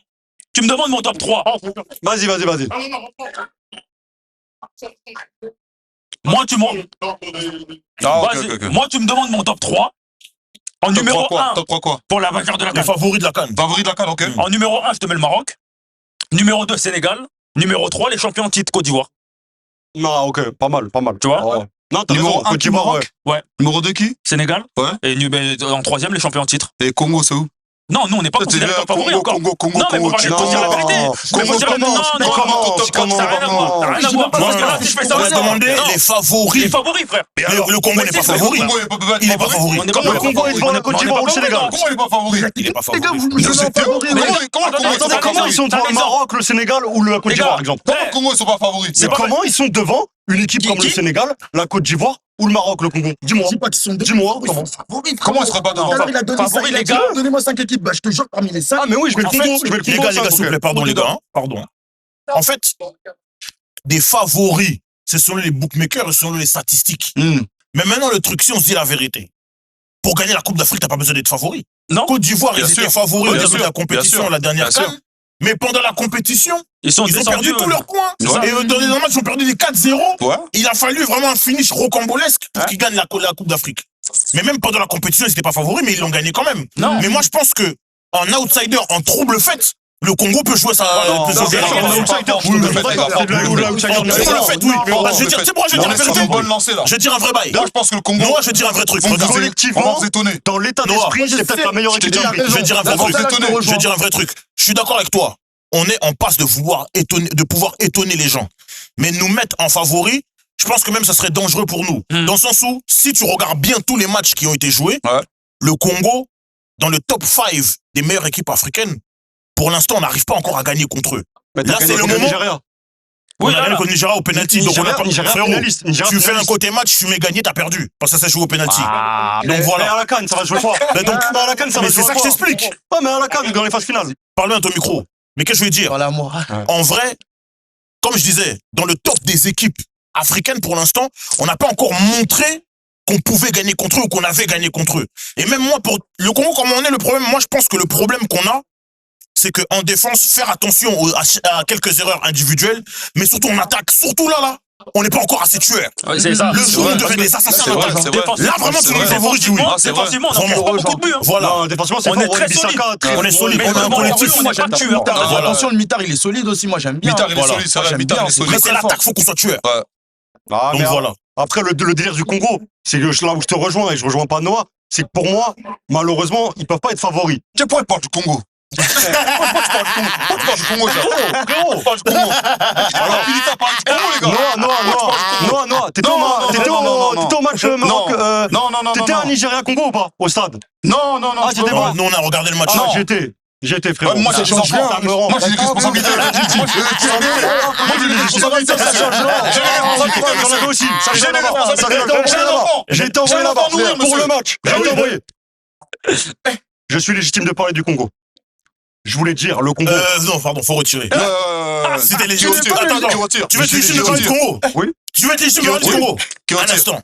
Tu me demandes mon top 3. Vas-y. Moi, tu me demandes mon top 3. En numéro 1, top 3 quoi? pour la vainqueur de la Les CAN. favoris de la CAN. Favori de la CAN, ok. En numéro 1, je te mets le Maroc. Numéro 2, Sénégal. Numéro 3, les champions en titre Côte d'Ivoire. Non, ok, pas mal. Tu vois? Oh. Non, t'as Numéro raison, 1 Côte qui d'Ivoire, Maroc. Ouais. Numéro 2 qui? Sénégal. Ouais. Et en 3e, les champions en titre. Et Congo, c'est où? Non, nous, on n'est pas considérés comme favoris encore. Congo. Non, mais faut parler de dire la vérité. Comment Ça n'a rien à voir. Ça n'a rien à voir. Parce que là, si je fais ça, On a demandé les favoris. les favoris, frère. Le Congo n'est pas favori. Il n'est pas favori. On est Le Congo est devant la Côte d'Ivoire ou le Sénégal? Comment il est pas favori? Il n'est pas favori. Comment ils sont devant le Maroc, le Sénégal ou la Côte d'Ivoire, par exemple? Comment le Congo, ils sont pas favoris? Comment ils sont devant une équipe comme le Sénégal, la Côte d'Ivoire ou le Maroc, le Congo? Dis-moi. Dis-moi, comment? Comment ils seraient pas devant? Il a donné 5 équipes. Donnez-moi 5 équipes. Bah, je te jure, parmi les 5. Ah, mais oui, je vais le Congo. Les gars, s'il vous plaît, pardon, les gars. Pardon. En fait, des favoris, c'est selon les bookmakers et selon les statistiques. Mais maintenant, le truc, si on se dit la vérité, pour gagner la Coupe d'Afrique, t'as pas besoin d'être favori. Non. Côte d'Ivoire, ils étaient favoris au Bien début de sûr. la compétition, la dernière Bien sûr. CAN. Mais pendant la compétition, Ils ont perdu tous leurs points. Ouais. Et dans les matchs, ils ont perdu des 4-0. Ouais. Il a fallu vraiment un finish rocambolesque pour qu'ils gagnent la Coupe d'Afrique. Mais même pendant la compétition, ils n'étaient pas favoris, mais ils l'ont gagné quand même. Non. Mais moi, je pense que en outsider, en trouble fait, le Congo peut jouer sa. peut se gérer. C'est pour ça que je vais dire la vérité. Bonne lancée là. Je vais dire un vrai bail. Moi, je pense que le Congo. Moi, je vais dire un vrai truc. On va Regarde. Collectivement, vous étonner. dans l'état Noah, d'esprit, c'est peut-être la meilleure équipe d'Afrique. Je vais dire un vrai On va truc. vous étonner. Je vais dire un vrai truc. Je suis d'accord avec toi. On est en passe de pouvoir étonner les gens. Mais nous mettre en favori, je pense que même ça serait dangereux pour nous. Dans le sens où, si tu regardes bien tous les matchs qui ont été joués, le Congo, dans le top 5 des meilleures équipes africaines, pour l'instant, on n'arrive pas encore à gagner contre eux. Là, c'est le moment. On a gagné contre Nigeria au penalty. Donc, on a pas. Frérot, tu fais un côté match, tu mets gagné, t'as perdu. Parce que ça s'est joué au penalty. Donc voilà. Mais à la CAN, ça va jouer fort. Mais donc, à la CAN, ça va mais jouer c'est ça que je t'explique. Ouais, mais à la CAN, dans les phases finales. Parle-moi à ton micro. Mais qu'est-ce que je veux dire? Voilà, moi. En vrai, comme je disais, dans le top des équipes africaines pour l'instant, on n'a pas encore montré qu'on pouvait gagner contre eux ou qu'on avait gagné contre eux. Et même moi, pour le Congo, comme on est, le problème, moi je pense que le problème qu'on a, c'est qu'en défense, faire attention à quelques erreurs individuelles, mais surtout en attaque, surtout là, on n'est pas encore assez tueur. C'est ça. Le jour où on devait des assassins en attaque. Là, vraiment, tu nous favorises, oui. Défensivement, on n'a pas beaucoup de buts. Voilà. Non, défensivement, c'est On fort. est très solide. On est solide, Mais on a un devant leur collectif. but, on n'est pas tueur. Voilà. Attention, le mitard, il est solide aussi. Moi, j'aime bien. Mitard, il est Voilà. solide, ça va. J'aime Mitard, bien, il est c'est solide. Mais c'est l'attaque, faut qu'on soit tueur. Ah, Donc mais voilà. Après, le délire du Congo, c'est là où je te rejoins et je rejoins pas Noah, c'est que pour moi, malheureusement, ils peuvent pas être favoris. Tiens, pourquoi tu parles du Congo? Pourquoi tu parles du Congo, là? Frérot, Tu parles du Congo. Alors, Philippe, parle du Congo, les gars. Noah, t'étais au match Maroc, Non. t'étais à Nigeria-Congo ou pas? Au stade? Non. Ah, j'étais Non, pas. nous, on a regardé le match. Ah, j'étais, frérot. Moi, c'est change rien. Ça me rend. Moi, j'ai des responsabilités. Moi, j'ai des responsabilités. J'en avais aussi. J'ai été envoyé là-bas pour le match. J'ai été envoyé. Je suis légitime de parler du Congo. Je voulais dire, le Congo. Non, pardon, faut retirer. C'était Qui légitime. retire? Attends, Qui retire? tu veux être légitime de parler du Congo? Oui. Tu veux être légitime de parler du Congo? Qui Un retire? instant.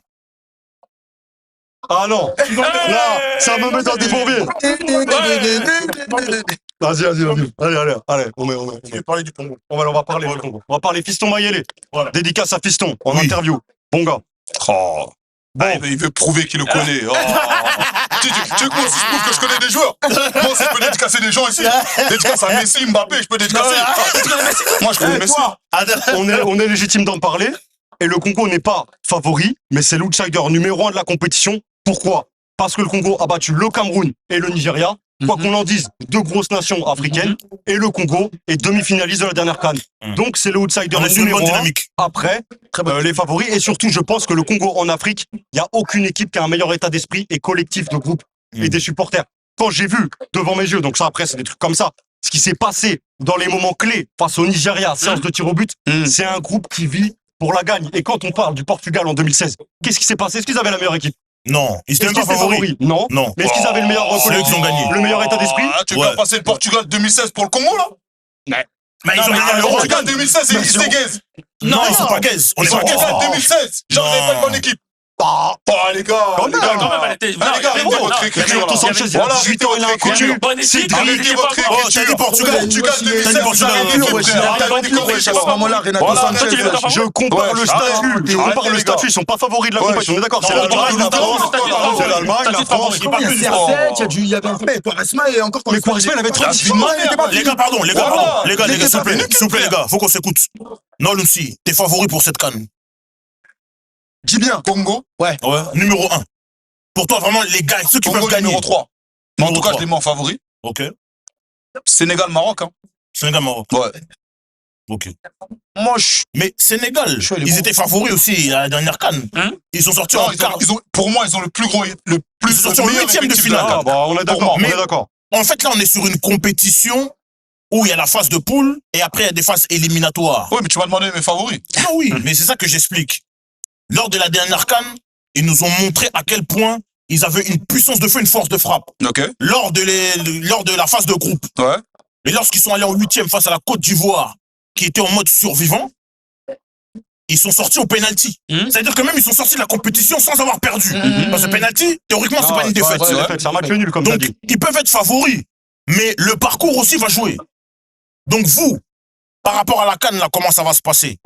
Ah non. Là, ça me met dans des bourbiers. Vas-y. Allez, on met. Tu veux parler du Congo? On va parler du Congo. On va parler Fiston Mayele. Voilà. Dédicace à Fiston, en Oui. interview. Bon gars. Oh. Bon, il veut prouver qu'il le connaît. Oh. Tu veux que moi aussi je prouve que je connais des joueurs? Moi aussi je peux dédicacer des gens ici. Dédicace à Messi, Mbappé, je peux dédicacer. Moi je connais Messi. On est légitime d'en parler. Et le Congo n'est pas favori, mais c'est l'outsider numéro 1 de la compétition. Pourquoi? Parce que le Congo a battu le Cameroun et le Nigeria. Quoi qu'on en dise, deux grosses nations africaines. Et le Congo est demi-finaliste de la dernière CAN. Donc c'est le outsider On est sur une numéro bonne 1. dynamique. Après, les favoris. Et surtout, je pense que le Congo en Afrique, il n'y a aucune équipe qui a un meilleur état d'esprit et collectif de groupe et des supporters. Quand j'ai vu devant mes yeux, donc ça après c'est des trucs comme ça, ce qui s'est passé dans les moments clés face au Nigeria, séance de tir au but, c'est un groupe qui vit pour la gagne. Et quand on parle du Portugal en 2016, qu'est-ce qui s'est passé? Est-ce qu'ils avaient la meilleure équipe? Non, ils étaient Est-ce même pas qu'ils étaient favoris. Non. Non. Mais est-ce qu'ils avaient le meilleur C'est eux collectif, qui ont gagné. le meilleur état d'esprit? Ah, tu veux faire passer le Portugal 2016 pour le Congo là? Mais ils ont gagné Le l'Euro. Portugal 2016, c'est se gaze. Non, ils sont pas gays. On est Ils ont pas gays. gagné 2016. J'aurais pas une bonne équipe. Bah, les gars. Quand même, les gars, arrêtez votre écriture là. Sanchez, il y a Voilà, 18 ans, il a un arrêtez coach. Bonne C'est équipe, Arrêtez votre Oh, t'as dit écriture. Portugal. Portugal T'as dit 2016, Portugal. À ce moment-là, Renato Sanchez. Je compare le statut. Je compare le statut. Ils sont pas favoris de la compétition. On est d'accord? C'est l'Allemagne, la France. C'est l'Allemagne, la France. Il y a CR7, il y avait un peu. Quaresma et encore. Mais Quaresma, il avait trop de Les gars, pardon, les gars, pardon. Les gars, s'il vous plaît, les gars, faut qu'on s'écoute. Non, Lunsi, t'es favori pour cette canne. Dis bien. Congo. Ouais, numéro 1. Pour toi, vraiment, les gars, ceux qui Congo peuvent gagner. numéro 3. Mais en tout cas, 3. je les mets en favori. Ok. Sénégal-Maroc. Hein. Sénégal-Maroc. Ouais. Ok. Moi, je. Mais Sénégal, Je suis allé ils bon. étaient favoris aussi à la dernière canne. Ils sont sortis en Non, quart. pour moi, ils ont le plus gros, le Ils sont sortis en meilleur huitième de effectif finale. la Ah CAN. bah, on est d'accord, on Mais- est d'accord. En fait, là, on est sur une compétition où il y a la phase de poule et après, il y a des phases éliminatoires. Oui, mais tu m'as demandé mes favoris. Ah oui, mais c'est ça que j'explique. Lors de la dernière CAN, ils nous ont montré à quel point ils avaient une puissance de feu, une force de frappe. Ok. Lors de la phase de groupe. Ouais. Mais lorsqu'ils sont allés en 8e face à la Côte d'Ivoire, qui était en mode survivant, ils sont sortis au penalty. C'est-à-dire que même ils sont sortis de la compétition sans avoir perdu. Parce que penalty, théoriquement, c'est pas une défaite. C'est un match nul, comme tu as Donc, dit. ils peuvent être favoris. Mais le parcours aussi va jouer. Donc, vous, par rapport à la CAN, là, comment ça va se passer?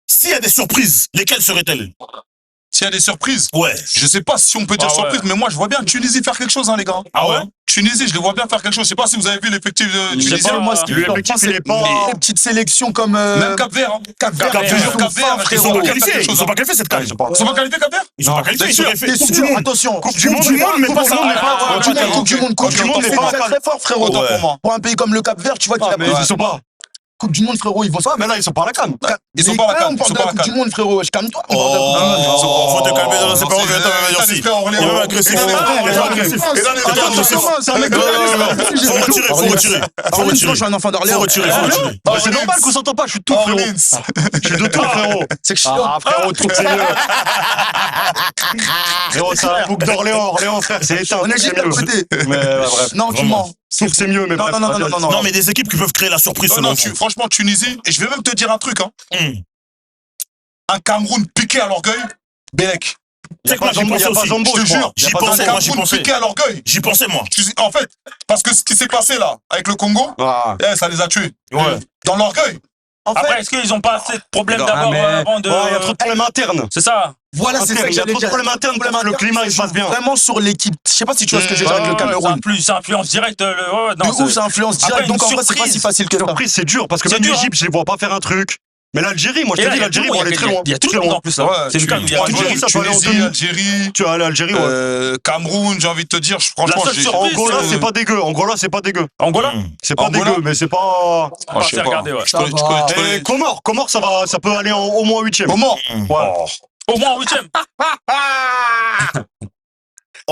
S'il y a des surprises, lesquelles seraient-elles? S'il y a des surprises, Ouais. je sais pas si on peut dire Ah ouais. surprise, mais moi, je vois bien Tunisie faire quelque chose, hein, les gars. Ah ouais? Tunisie, je les vois bien faire quelque chose. Je sais pas si vous avez vu l'effectif sais tunisien. pas, Moi, ce qui me L'effectif, surprend, il est pas. c'est les petites sélections comme. Même Cap-Vert. Hein. Cap-Vert. Cap-Vert. Toujours Cap-Vert. Ils sont pas qualifiés. Ils sont pas qualifiés cette CAN. Ils sont pas- Ils sont pas qualifiés, Cap-Vert? Ils sont pas qualifiés. Ils sont qualifiés. T'es Coupe du sûr, monde. attention. Coupe du monde, mais pas ça. Coupe du monde, Coupe du monde, c'est mais pas très fort, frérot. Autant pour moi. Pour un pays comme le Cap-Vert, tu vois qu'il Ah, a mais pris ils sont pas. Coupe du monde, frérot. Ils vont Ah, mais là, ils sont pas à la canne. Ils sont pas à la CAN. On Ils parle sont de pas à la la Coupe du CAN. monde, frérot. Calme-toi. On parle de la Coupe du monde. Faut te calmer dans ses paroles. Il est même agressif. Il est même agressif. C'est un mec de Faut retirer, faut retirer. Faut Je retirer. suis un enfant d'Orléans. Faut retirer, faut retirer. Bah, c'est normal qu'on s'entend pas, je suis de tout, frérot. Orleans. Je suis de tout, frérot. C'est que chiant. Ah, frérot, tout c'est mieux. Frérot, c'est un bouc d'Orléans. Orléans, frère, c'est éteint. On est c'est juste à mieux. côté. Mais bref. Non, tu Vraiment. mens. Sauf c'est mieux, mais Non, bref. non, non, non, non, non. Non, mais des équipes qui peuvent créer la surprise Non, selon non, vous. franchement, Tunisie, et je vais même te dire un truc, hein. Hmm. Un Cameroun piqué à l'orgueil, Bélec. C'est quoi, j'y pensais aussi. Zambo, Je te je crois. jure, Y a j'y pas pensais, Zambo. moi j'y Cameroun pensais. piqué à l'orgueil. J'y pensais, moi. En fait, parce que ce qui s'est passé là, avec le Congo, Ah. ça les a tués. Ouais. Dans l'orgueil. En fait, Après, est-ce qu'ils ont pas assez de problèmes Ah, d'abord mais- avant de. Ouais, il y a trop de problèmes internes. C'est ça. voilà, c'est ça que Il y a j'allais trop de dire. problèmes internes pour que le climat il se passe bien. Vraiment sur l'équipe. Je sais pas si tu vois ce que j'ai dit avec le Ça Cameroun. ça influence direct. Ouais, Du coup, ça influence Après, direct. une Donc en vrai, c'est pas surprise. si facile que ça. Surprise, c'est dur parce que C'est même dur, l'Égypte, je les vois pas faire un truc. Mais l'Algérie, moi je Et te là, dis, l'Algérie, on est très loin. Il y a tout Très le monde loin. en plus là. Ouais, C'est le cas où il y a Algérie, ça peut aller en Tunisie, tenue. Algérie, Tu vas aller à Algérie, ouais. Cameroun, j'ai envie de te dire, franchement, seule j'ai. surprise, Angola, c'est- c'est pas dégueu. Angola, c'est pas dégueu. Angola. C'est pas Angola dégueu, mais c'est pas. Ah, je sais pas. regarder, ouais. Je connais- tu connais- tu connais- Et Comores, ça peut aller au moins 8ème. Comment Ouais. Au moins en 8ème.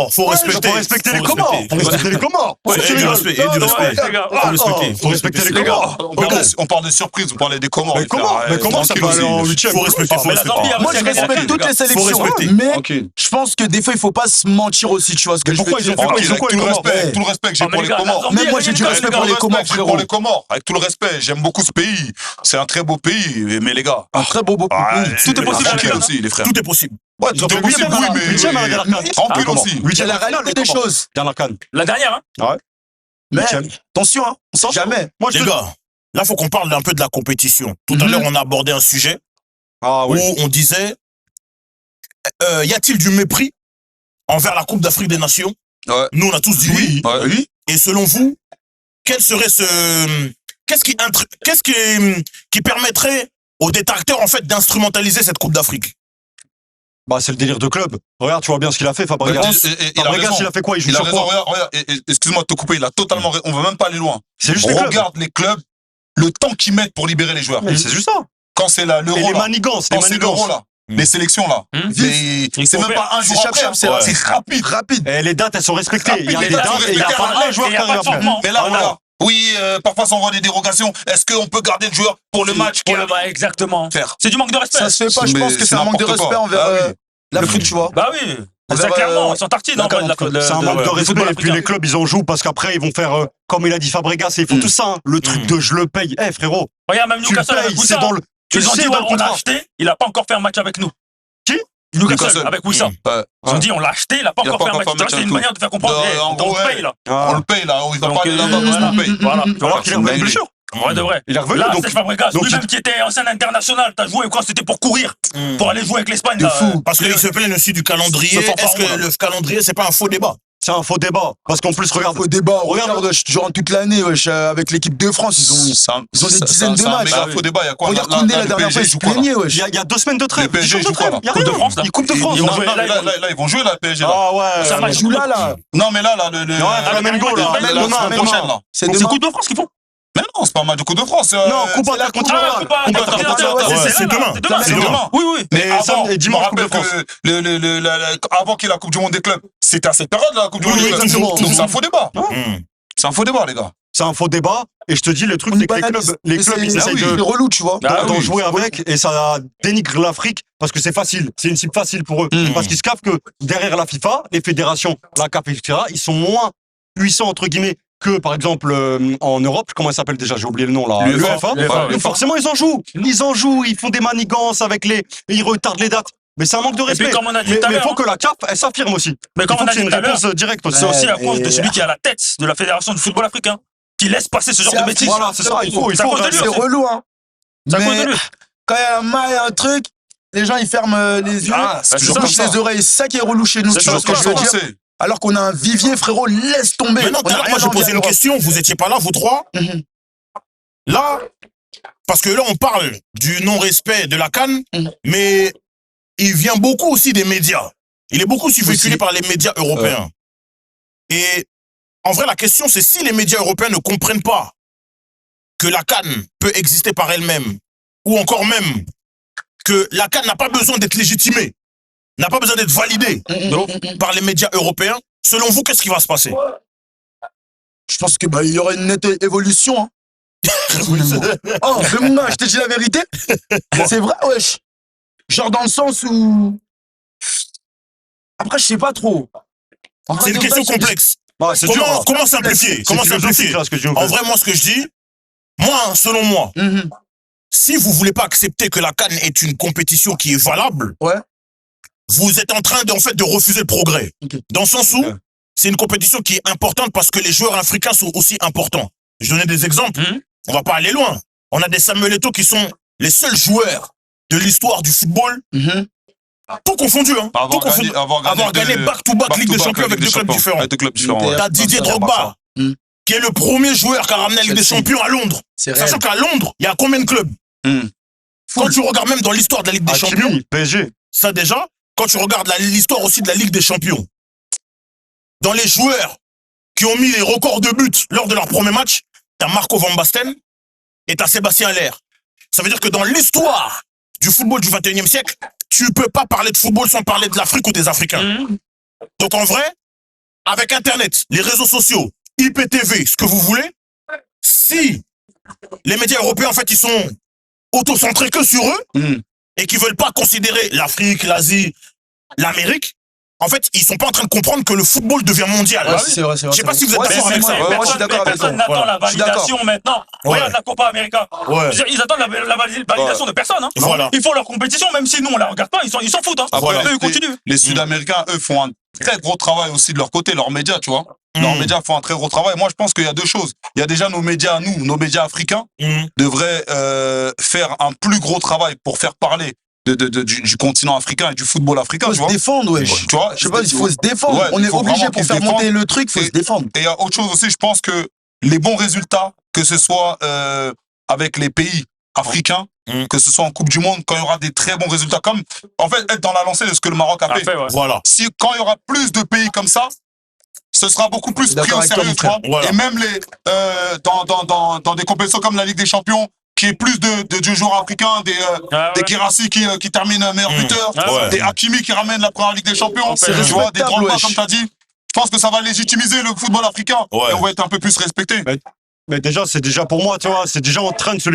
Oh, faut respecter. Faut respecter les Faut Comores. respecter. Faut respecter les Comores. Ouais, et du respect, et du respect. Les gars. Faut respecter. Faut respecter les Comores. On parle de surprise, vous parlez des Comores. Mais comment ça peut aller en 8ème? Faut respecter, faut Mais la respecter. Zambie a Moi, réussi je à gagner la respecte canne, toutes les sélections, respecter. mais Tranquille. je pense que des fois, il faut pas se mentir aussi, tu vois ce que Mais je veux pourquoi ils dire. ont fait quoi? Tranquille, Ils ont avec quoi, tout les le Comores? respect, tout le respect que j'ai Ah, mais pour les les gars, la Comores. Zambie Même a moi, gagné j'ai du la respect canne, pour les Respect Comores, que j'ai frérot. pour les Comores, avec tout le respect, j'aime beaucoup ce pays. C'est un très beau pays, mais les gars. Un très beau pays. Tout est possible à la Tranquille canne. aussi, les frères. Tout est possible. Ouais, tout est possible, oui, mais. Huitième à la canne. Tranquille Ah, aussi. C'est la réalité des choses. Dernière canne. La dernière, hein. Mais Huitième. attention, hein, on sait jamais. Moi, je Les te gars, là, faut qu'on parle un peu de la compétition. Tout à l'heure, on a abordé un sujet Ah oui. où on disait, y a-t-il du mépris envers la Coupe d'Afrique des Nations? Ouais. Nous, on a tous dit oui. Ouais, oui. Et selon vous, quel serait qu'est-ce qui permettrait aux détracteurs, en fait, d'instrumentaliser cette Coupe d'Afrique? Bah, c'est le délire de club. Regarde, tu vois bien ce qu'il a fait, Fabregas. Il a Fabregas, raison. il a fait quoi? Il joue Il a sur raison, quoi? regarde, excuse-moi de te couper, il a totalement raison. On va même pas aller loin. C'est juste On les clubs. regarde les clubs, le temps qu'ils mettent pour libérer les joueurs. Mais c'est juste ça. Quand c'est là, Et l'euro les là. manigances, les Quand c'est l'euro manigances. là. Les sélections là. C'est faut même faire. pas un C'est jour chape, après, chape, c'est ouais. c'est rapide. Rapide. Et les dates, elles sont respectées. Il y a Les des dates dates sont et il n'y a respectées. pas un joueur qui arrive après. Mais là, regarde. Oui, parfois ça envoie des dérogations. Est-ce qu'on peut garder le joueur pour le match Pour le exactement. faire C'est du manque de respect. Ça se fait pas, je Mais pense que c'est c'est un manque de n'importe respect quoi. envers Ah oui. l'Afrique, tu vois. Bah oui. Ça, Envers, clairement, ils sont tartines. d'accord, C'est un manque de respect. Et puis les clubs, ils en jouent parce qu'après, ils vont faire, comme il a dit Fabregas, et ils font tout ça. Hein. Le truc de je le paye. Eh, frérot, Regarde, même tu le Newcastle avec payes, c'est Wissam. dans le. Tu le Ils ont sais dit, dans ouais, le on l'a contrat. acheté, il a pas encore fait un match avec nous. Qui Newcastle, avec Wissam. Ouais. Ils ont dit, on l'a acheté, il a pas Il a encore pas fait un encore match. fait un C'est une match manière de faire comprendre. avec nous. On En gros, te paye là. On le paye là, il va Donc, pas aller là-bas, voilà. on le paye. Voilà. Tu vois, Alors qu'il est revenu de dingue. blessure. Ouais, de vrai. Il est revenu. Là, Donc, Serge Fabregas, donc lui-même qui était ancien international, t'as joué quand c'était pour courir, pour aller jouer avec l'Espagne. De là, fou. Parce qu'ils se plaignent aussi du calendrier. Ce fanfaron, Est-ce que là. le calendrier, c'est pas un faux débat? c'est un faux débat. Parce qu'en plus, regarde. Au débat, Regarde. regarde, durant toute l'année, wesh, avec l'équipe de France, ils ont des dizaines de C'est un matchs. méga faux débat, il y a quoi? Regarde Là, Koundé là, la le dernière fois, PSG il se joue quoi, là plaignait, Il wesh. y a 2 semaines de trêve. Le PSG Ils jouent de joue quoi, trêve. là Il y a Coupe de rien. France, là. Ils Coupe de France. Ils vont Non, jouer non, là, mais là, ils vont jouer là, le PSG là. Ah ouais. Ça va, Ils jouent là. Non, mais là, Ouais, Flamengo, là. Demain, Demain, la semaine prochaine là. C'est C'est demain. Coupe de France qu'ils font. Mais non, c'est pas un match de Coupe de France. Non, Coupe intercontinentale. Ah, Coupe intercontinentale. Ouais, c'est demain. C'est demain. C'est demain. Oui, oui. Mais avant, et je me dimanche, Coupe de rappelle France. que avant qu'il y ait la Coupe du Monde des clubs, c'était à cette période là, la Coupe du Oui, Monde des oui, clubs. toujours, Donc c'est un faux débat. C'est un faux débat, les gars. C'est un faux débat. Et je te dis, le truc, On c'est que les banalise. clubs, ils essayent C'est de relou, tu vois. Ah d'en oui. jouer avec et ça dénigre l'Afrique parce que c'est facile. C'est une cible facile pour eux. Parce qu'ils se cavent que derrière la FIFA, les fédérations, la CAF, etc., ils sont moins puissants, entre guillemets, que par exemple en Europe. Comment elle s'appelle déjà? J'ai oublié le nom là. L'UEFA. l'UEFA. Donc forcément, ils en jouent. Ils en jouent. Ils font des manigances avec les. Ils retardent les dates. Mais c'est un manque de Et puis, respect. comme on a dit Mais tout à il l'heure, faut que la CAF, elle s'affirme aussi. Mais comme Il faut on que a c'est dit une tout à l'heure, réponse directe aussi. c'est aussi à Ouais, cause de et- celui qui est à la tête de la Fédération du football africain, qui laisse passer ce genre C'est de à- bêtises. Voilà, c'est ça. Il faut. C'est à cause de lui, C'est aussi. relou, hein. C'est à cause de Mais lui. quand il y a un mal, un truc, les gens ils ferment les yeux, Ah, c'est ils toujours bouchent comme ça. les oreilles. C'est ça qui est relou chez nous. C'est Tu ça, vois ce que c'est je veux ça, dire? Alors qu'on a un vivier, frérot, laisse tomber. Mais non, tout On à a l'heure, rien moi, je envie posais à une l'Europe. question. Vous étiez pas là, vous trois? Mhm. Là, parce que là, on parle du non-respect de la CAN, mais il vient beaucoup aussi des médias. Il est beaucoup véhiculé par les médias européens. Et en vrai, la question, c'est si les médias européens ne comprennent pas que la CAN peut exister par elle-même, ou encore même que la CAN n'a pas besoin d'être légitimée, n'a pas besoin d'être validée par les médias européens, selon vous, qu'est-ce qui va se passer? Je pense que il y aura une nette évolution. Hein. Oh, mais moi, je te dis la vérité. C'est vrai, wesh. Genre dans le sens où. Après, je sais pas trop. En vrai, C'est une de question vrai, complexe. Bah, c'est dur. Comment simplifier? Comment simplifier? Là, ce que tu nous En fais. vrai, moi, ce que je dis, moi, selon moi, Mhm. si vous voulez pas accepter que la CAN est une compétition qui est valable, Ouais. vous êtes en train de, en fait, de refuser le progrès. Ok. Dans le sens où Ok. c'est une compétition qui est importante parce que les joueurs africains sont aussi importants. Je donnais des exemples. On va pas aller loin. On a des Samuel Eto'o qui sont les seuls joueurs de l'histoire du football, Mhm. tout confondu, hein. Tout confondu. Avoir gagné back-to-back Ligue des Champions avec deux clubs différents. Avec deux clubs différents. ouais. T'as Didier Barça. Drogba, Mm. qui est le premier joueur qui a ramené la Ligue des Chelsea. Champions à Londres. C'est réel. Sachant qu'à Londres, il y a combien de clubs? Mm. Quand tu regardes même dans l'histoire de la Ligue des Champions, Hakimi, PSG. ça déjà, quand tu regardes l'histoire aussi de la Ligue des Champions, dans les joueurs qui ont mis les records de buts lors de leur premier match, t'as Marco Van Basten et t'as Sébastien Haller. Ça veut dire que dans l'histoire du football du 21e siècle, tu peux pas parler de football sans parler de l'Afrique ou des Africains. Donc en vrai, avec Internet, les réseaux sociaux, IPTV, ce que vous voulez, si les médias européens, en fait, ils sont auto-centrés que sur eux et qui veulent pas considérer l'Afrique, l'Asie, l'Amérique, en fait, ils sont pas en train de comprendre que le football devient mondial. Ouais, c'est vrai, c'est vrai. Je sais pas si vous êtes Ouais, d'accord c'est avec vrai, ça. ouais, je suis d'accord avec Personne toi. n'attend la Je suis d'accord. validation maintenant. Ouais. Regarde la Copa América. Ouais. Ils attendent la validation de personne. Hein. Voilà. Ils font leur compétition, même si nous, on la regarde pas, ils s'en foutent. Hein. Après, Voilà. Eux, ils continuent. Les Sud-Américains, eux, font un très gros travail aussi de leur côté, leurs médias, tu vois. Leurs médias font un très gros travail. Moi, je pense qu'il y a deux choses. Il y a déjà nos médias, nos médias africains, devraient faire un plus gros travail pour faire parler du continent africain et du football africain. Il faut se défendre, ouais. Tu vois, Je sais pas, il faut se défendre. Ouais, On est faut obligé vraiment pour qu'ils faire se monter défendent. le truc, il faut se défendre. Et il y a autre chose aussi, je pense que les bons résultats, que ce soit avec les pays africains, que ce soit en Coupe du Monde, quand il y aura des très bons résultats, comme en fait être dans la lancée de ce que le Maroc a fait. Voilà. Si quand il y aura plus de pays comme ça, ce sera beaucoup plus pris au D'accord avec toi, sérieux, mon tu vois. frère. Voilà. Et même dans des compétitions comme la Ligue des Champions, qui est plus de joueurs africains, des Guirassy qui terminent meilleur buteur, Ouais. des Hakimi qui ramènent la première Ligue des Champions, C'est tu vois, des respectable, Drogba, wesh. comme tu as dit. Je pense que ça va légitimiser le football africain. Ouais. Et on va être un peu plus respecté. Mais déjà, c'est déjà pour moi, tu vois, c'est déjà en train de se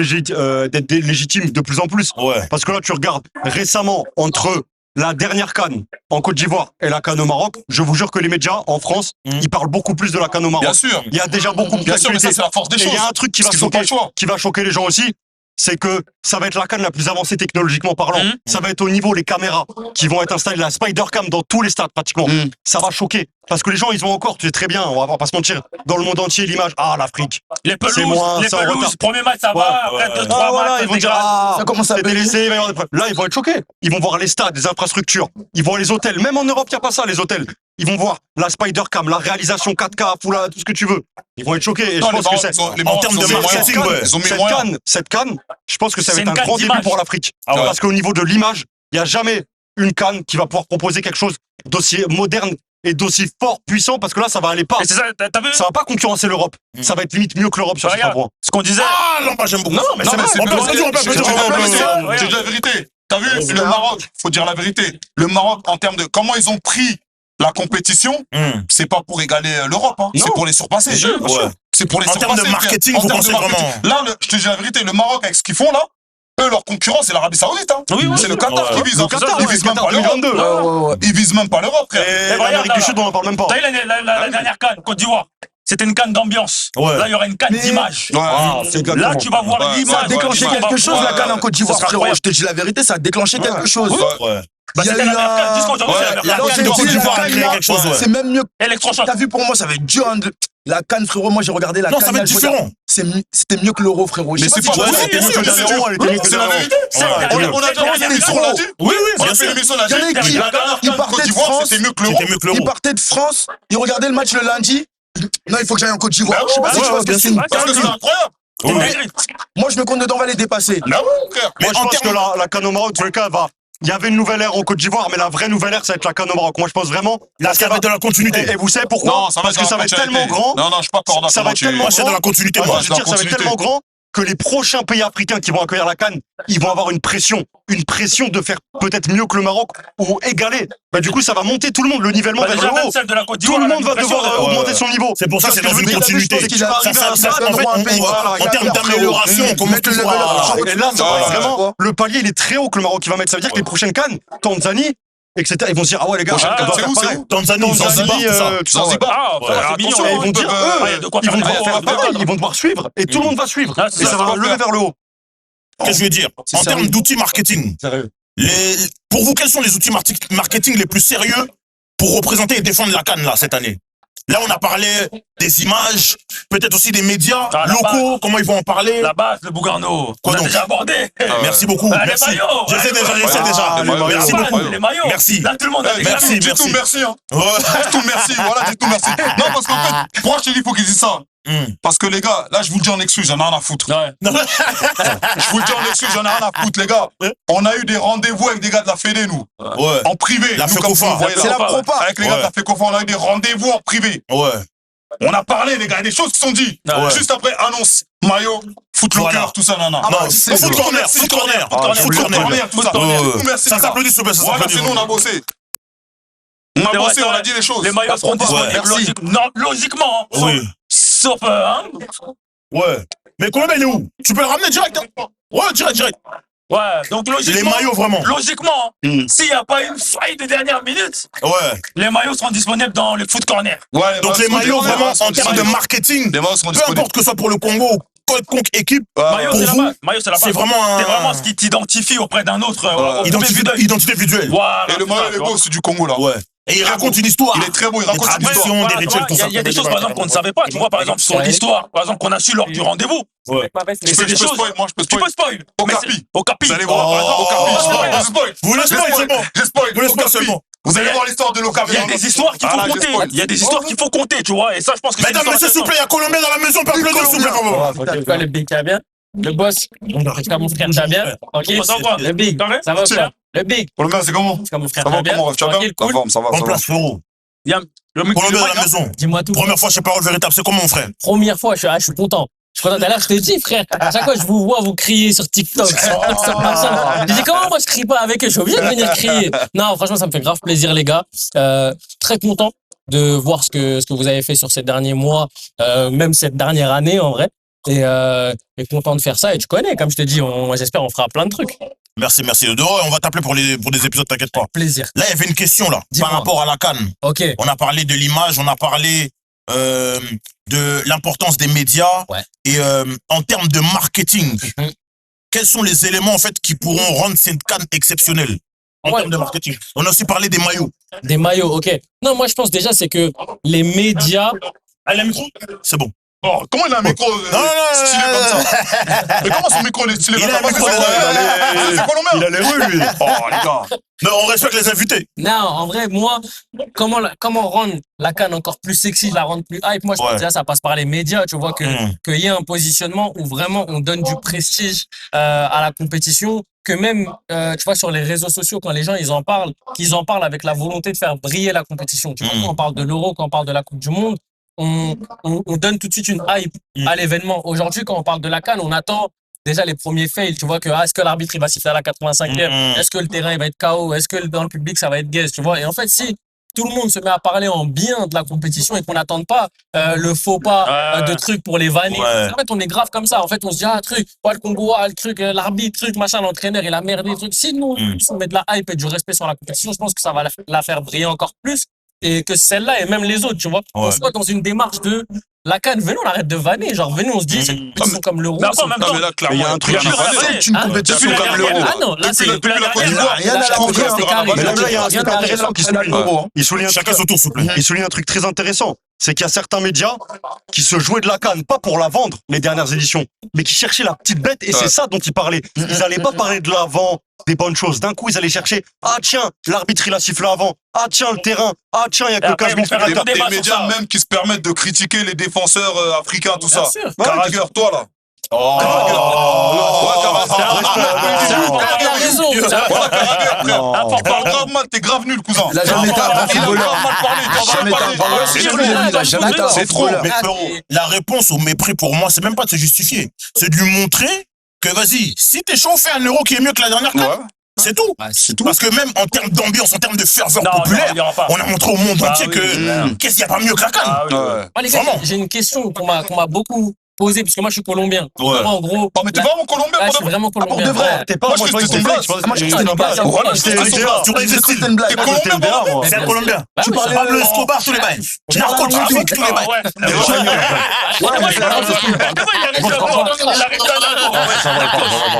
d'être légitime de plus en plus. Ouais. Parce que là, tu regardes récemment entre la dernière CAN en Côte d'Ivoire et la CAN au Maroc, je vous jure que les médias en France, ils parlent beaucoup plus de la CAN au Maroc. Bien sûr. Il y a déjà beaucoup de Bien sûr, mais ça, d'actualité. c'est la force des Et choses. il y a un truc qui va, Parce qu'ils ont pas le choix. qui va choquer les gens aussi, c'est que ça va être la CAN la plus avancée technologiquement parlant. Ça va être au niveau les caméras qui vont être installées, la Spider Cam dans tous les stades pratiquement. Ça va choquer. Parce que les gens, ils ont encore, tu sais très bien, on va pas se mentir, dans le monde entier, l'image, l'Afrique. Les pelouses, C'est moins, les c'est en retard. pelouses, premier match, ça va, après 2-3 Voilà, matchs, ils vont dire, Ça commence à c'est baisser. délaissé, il va y avoir des problèmes. Là, ils vont être choqués. Ils vont voir les stades, les infrastructures. Ils vont voir les hôtels. Même en Europe, il n'y a pas ça, les hôtels. Ils vont voir la Spider Cam, la réalisation 4K, tout ce que tu veux. Ils vont être choqués. Et Non, je pense que c'est. En termes de marketing, ouais. Ils ont mis moyen. Cette canne, je pense que ça va C'est être un une canne grand début d'image. pour l'Afrique. Ah ouais. Parce qu'au niveau de l'image, il n'y a jamais une canne qui va pouvoir proposer quelque chose d'aussi moderne et d'aussi fort, puissant, parce que là, ça va aller pas. Et c'est ça, t'as vu? Ça va pas concurrencer l'Europe. Ça va être limite mieux que l'Europe sur certains Regarde, points. ce qu'on disait. Ah, non, moi j'aime beaucoup. Non, mais Non, c'est mais vrai. c'est on peut pas- dire, on peut je dire, te dis on peut la dire. vérité. Je te dis la vérité. T'as vu, le Maroc, faut dire la vérité. Le Maroc, en termes de comment ils ont pris la compétition, c'est pas pour égaler l'Europe, hein. C'est pour les surpasser. Ouais. C'est pour les En surpasser. termes de marketing, En vous termes de pensez marketing. vraiment- Là, je te dis la vérité, le Maroc, avec ce qu'ils font là, eux, leur concurrent, c'est l'Arabie Saoudite, hein. Oui, oui. C'est le Qatar Ouais. qui vise. Le hein. Qatar, Ils ouais, visent même Qatar pas l'Europe. 2022. Ils visent même pas l'Europe, frère. Et regarde, l'Amérique du là. Sud, on en parle même pas. T'as vu la dernière canne, Côte d'Ivoire? C'était une canne d'ambiance. Ouais. Là, il y aura une canne Mais- d'image. Ouais. C'est exactement. Là, tu vas voir Ouais, l'image. Ça a déclenché Ouais, quelque chose, ouais, la canne en Côte d'Ivoire, ça sera frérot. incroyable. Je te dis la vérité, ça a déclenché quelque chose. Ouais. Bah, Il y a c'était eu la meilleure canne. un- Dis-moi, Ouais, c'est la La meilleure canne canne. de Côte la d'Ivoire a canne, créé là, quelque chose, ouais. C'est même mieux. Électrochoc. T'as vu, pour moi, ça va être dur. La canne, frérot, moi j'ai regardé la Non, canne. ça va être là, je regarde. différent. C'était mieux que l'euro, frérot. Je Mais sais c'est pas si pas tu vrai, vois. c'était mieux que le dernier dernier. euro, elle était mieux que C'est le la dernier vérité. C'est la On dernière a déjà canne. fait l'émission, on l'a dit. Oui, oui, On bien a fait sûr. l'émission, on l'a dit. Il y en a qui- La dernière ils canne partaient Côte de d'Ivoire, France. c'était mieux que l'euro. C'était mieux que l'euro. Ils partaient de France, ils regardaient le match le lundi. Non, il faut que j'aille en Côte d'Ivoire. Je sais pas si tu vois ce que c'est. Parce que c'est incroyable. Oui. Moi, je me compte dedans, on va les dépasser. Là, ouais, frère. Moi, je en pense termes- que la canne au Maroc, sur le cas, il y avait une nouvelle ère en Côte d'Ivoire, mais la vraie nouvelle ère, ça va être la canne au Maroc. Moi, je pense vraiment. Là, ça va être de la continuité. Et vous savez pourquoi? Non, ça va Parce que être ça va être tellement grand. Non, non, je suis pas d'accord. Ça va être tellement Moi, c'est de la continuité, Ah, moi. je veux dire, ça va être tellement grand que les prochains pays africains qui vont accueillir la CAN, ils vont avoir une pression de faire peut-être mieux que le Maroc ou égaler. Bah, du coup, ça va monter tout le monde, le nivellement Bah, vers déjà, le même haut. celle de la Côte Tout d'Ivoire. le elle a monde une va pression, devoir ouais. augmenter son niveau. C'est pour ça que c'est dans une Mais continuité. qu'il va arriver à un Ça, certain en fait, endroit, un pays. en termes d'amélioration, on commence Mettre le toujours level à... up. Et là, ça va Ouais, vraiment, le palier, il est très haut que le Maroc il va mettre. Ça veut dire que les prochaines cannes, Tanzanie, etc., ils vont se dire, ah ouais, les gars, Prochaine on doit canne, faire c'est où, pareil. Tanzanie, Zanzibar, tout ça. tout ça, ouais. Zanzibar. Ah, Ouais. ça, c'est Attention, mignon. Et ils vont dire, Ah, il y a de quoi ils faire vont des devoir faire gros- pareil, ils vont devoir suivre, et tout le monde va suivre. Ah, c'est Et ça, ça va c'est lever clair. vers le haut. Qu'est-ce que je veux dire? C'est En termes sérieux. d'outils marketing, Sérieux. pour vous, quels sont les outils marketing les plus sérieux pour représenter et défendre la CAN là cette année? Là, on a parlé des images, peut-être aussi des médias Ah, la locaux, comment ils vont en parler. La base, le Bougarno. Quoi On a donc déjà abordé. Merci beaucoup, Ah, les merci. maillots. Je sais déjà, je sais Ah, déjà. les maillots. Merci La beaucoup. base, les maillots. Merci. Là, tout le monde a Eh, déjà Merci, dis tout merci. merci, hein. Ouais. Dis tout merci, voilà, dis tout merci. Non, parce qu'en fait, pourquoi je te dis qu'il faut qu'ils disent ça? Parce que les gars, là, je vous le dis en excuse, j'en ai rien à foutre. Ouais. Je vous le dis en excuse, j'en ai rien à foutre, les gars. On a eu des rendez-vous avec des gars de la Fédé, nous. Ouais. En privé. La nous, comme FECOFA. vous le voyez C'est là. la propa. Avec les gars de la FECOFA, on a eu des rendez-vous en privé. Ouais. On a parlé, les gars, des choses qui sont dites. Ouais. Juste après, annonce, maillot, footlocker, Voilà. tout ça, nana. Non, c'est foot corner, foot corner, foot corner. tout ça. Merci, Ça les gars. s'applaudit, s'il vous plaît, ça Voilà, s'applaudit. c'est nous, on a bossé. On a C'est bossé, vrai, on a dit les choses. Les maillots seront disponibles logiquement. Oui. Sauf, Ouais. Mais Colombien, il est où? Tu peux le ramener direct, hein? Ouais, direct. ouais, donc logiquement. Les maillots, vraiment. Logiquement, s'il n'y a pas une faille de dernière minute, Ouais. les maillots seront disponibles dans le foot corner. Ouais, Donc les maillots, vraiment, en termes de marketing, Les maillots seront peu disponibles. importe que ce soit pour le Congo, quelconque équipe, Maillot, pour c'est la vous, base. Maillot, c'est la base. c'est vraiment un- C'est vraiment ce qui t'identifie auprès d'un autre. au identité début de- identité visuelle. Voilà, Et le maillot, il est beau, c'est du Congo, là. Ouais. Et il raconte une histoire. Il est très beau, il Des raconte une histoire. traditions, Voilà, des tu vois, rituels, tout ça. il y a des choses, par exemple, qu'on ne savait pas. Tu vois, par exemple, sur l'histoire, par exemple, qu'on a su lors du rendez-vous. Ouais. Je peux spoil, moi, je peux Tu spoil. peux spoil. Au Mais capi. c'est- Au capi. Vous allez voir, par exemple, au capi. oh, Je spoil. Vous le spoil, c'est bon. Je spoil. Vous le Au spoil capi. seulement. Vous allez voir l'histoire de l'Ocapi. Il y a des histoires qu'il faut compter. Il y a des histoires qu'il faut compter, tu vois. Et ça, je pense que c'est une Mesdames, histoire messieurs, s'il vous plaît, il y a Colombien dans la maison, pas plus de s'il vous plaît, bravo. Quoi, le big, ça va bien? Le boss, c'est mon frère, ça va bien? Tranquille? Ça va, Le big, ça va, frère? Le big, Pour le main, c'est comment? c'est mon frère, Ça ça va, va bien? comment, tu vas bien? Tranquille, Ça cool? va, ça va, En ça va. place, frérot. Le mec, Colombien dans la maison. Dis-moi tout. Première fois chez Parole Véritable, c'est comment, mon frère? Première fois, je suis content. Je suis content. D'ailleurs, je te dis, frère, à chaque fois que je vous vois vous crier sur TikTok, sur Insta, machin, je dis comment moi je crie pas avec eux, je suis obligé de venir crier. Non, franchement, ça me fait grave plaisir, les gars. Très content de voir ce que vous avez fait sur ces derniers mois, même cette dernière année, en vrai. Et content de faire ça. Et tu connais, comme je te dis, j'espère on fera plein de trucs. Merci. On va t'appeler pour des épisodes, t'inquiète pas. Plaisir. Là, il y avait une question, là, Dis-moi. par rapport à la CAN. Ok. On a parlé de l'image, on a parlé de l'importance des médias. Ouais. Et en termes de marketing, Mhm. quels sont les éléments, en fait, qui pourront rendre cette CAN exceptionnelle en Ouais. termes de marketing? On a aussi parlé des maillots. Des maillots, ok. Non, moi je pense déjà c'est que les médias. Ah, le micro? C'est bon. Oh, comment il a un micro stylé comme ça? Mais comment son micro il est stylé Il comme a ça? un micro, C'est Colombien. Il a les rues, lui. Oh, les gars. Non, on respecte les invités. Non, en vrai, moi, comment rendre la CAN encore plus sexy, la rendre plus hype? Moi, je pense Ouais. déjà ça passe par les médias, tu vois, Mhm. qu'il y ait un positionnement où vraiment on donne du prestige à la compétition, que même, tu vois, sur les réseaux sociaux, quand les gens ils en parlent, qu'ils en parlent avec la volonté de faire briller la compétition. Tu vois, Mhm. quand on parle de l'Euro, quand on parle de la Coupe du Monde, on donne tout de suite une hype à l'événement. Aujourd'hui, quand on parle de la CAN, on attend déjà les premiers fails. Tu vois que est-ce que l'arbitre il va siffler à la 85e? Mhm. Est-ce que le terrain il va être KO? Est-ce que dans le public ça va être gaze? Tu vois? Et en fait, si tout le monde se met à parler en bien de la compétition et qu'on n'attende pas le faux pas de trucs pour les vanner. Ouais. En fait, on est grave comme ça. En fait, on se dit, truc, le Congo, le truc, l'arbitre, truc, machin, l'entraîneur, il a merdé, truc. Si nous, on met de la hype et du respect sur la compétition, je pense que ça va la faire briller encore plus. Et que celle-là et même les autres, tu vois. On soit dans une démarche de la CAN, venez, on arrête de vanner. Genre, venez, on se dit, c'est une compétition comme l'Euro. Mais après, en même Non, temps, mais là, clairement, il y a un truc qui va vanner. C'est une compétition Depuis la comme dernière l'Euro. Ah non, là, c'est Depuis la Côte d'Ivoire, Rien à la je trouve Côte que d'Ivoire, c'est carré. Mais là, il y a un truc intéressant qui souligne. Il souligne un truc Chacun son tour, s'il vous plaît. Il souligne un truc très intéressant, c'est qu'il y a certains médias qui se jouaient de la CAN, pas pour la vendre, les dernières éditions, mais qui cherchaient la petite bête, et c'est ça dont ils parlaient. Ils allaient pas parler de l'avant, des bonnes choses. D'un coup, ils allaient chercher, ah tiens, l'arbitre il a sifflé avant, ah tiens, le terrain, ah tiens, il y a que après, 15 ils vont 000 faire un spectateurs. débat Des sur médias ça. même qui se permettent de critiquer les défenseurs africains, tout ça. Bien sûr. Carragher, toi là. Oh. T'as raison. Voilà, Carragher, frère. Non. Tu parles grave mal, t'es grave nul, cousin. Il a jamais été un Il bon a grave footballeur. mal parlé, tu vas Jamais mal été un bon parler. footballeur. C'est C'est trop. trop, il a jamais été un C'est bon trop. footballeur. Mais frérot, la réponse au mépris pour moi, c'est même pas de se justifier. C'est de lui montrer que vas-y, si t'es chaud, fais un euro qui est mieux que la dernière CAN. Ouais. C'est tout. C'est tout. Parce que même en termes d'ambiance, en termes de ferveur Non, populaire, il y aura pas. on a montré au monde Ah entier oui, que qu'est-ce qu'il n'y a pas mieux que la CAN. Ah oui. Ouais. Moi, les gars, Vraiment. j'ai une question qu'on m'a beaucoup posée, parce que moi, je suis colombien. Ouais. Moi, en gros. Oh, mais t'es vraiment colombien Ouais, je pour suis de vrai. vraiment colombien. de vrai Ouais. T'es pas, Moi, moi, je je pense que pensais c'était que une c'était Moi, je une pense que c'était une blague. Voilà, je C'était pense que c'est une ça. Tu Je réussis. crois que c'était une blague. T'es colombien, BR, moi. C'est un Colombien. Bah Tu oui, parlais Pablo de- Escobar, tous les bails. Narcotrafic, tous les Ah bails. ouais. bah oui,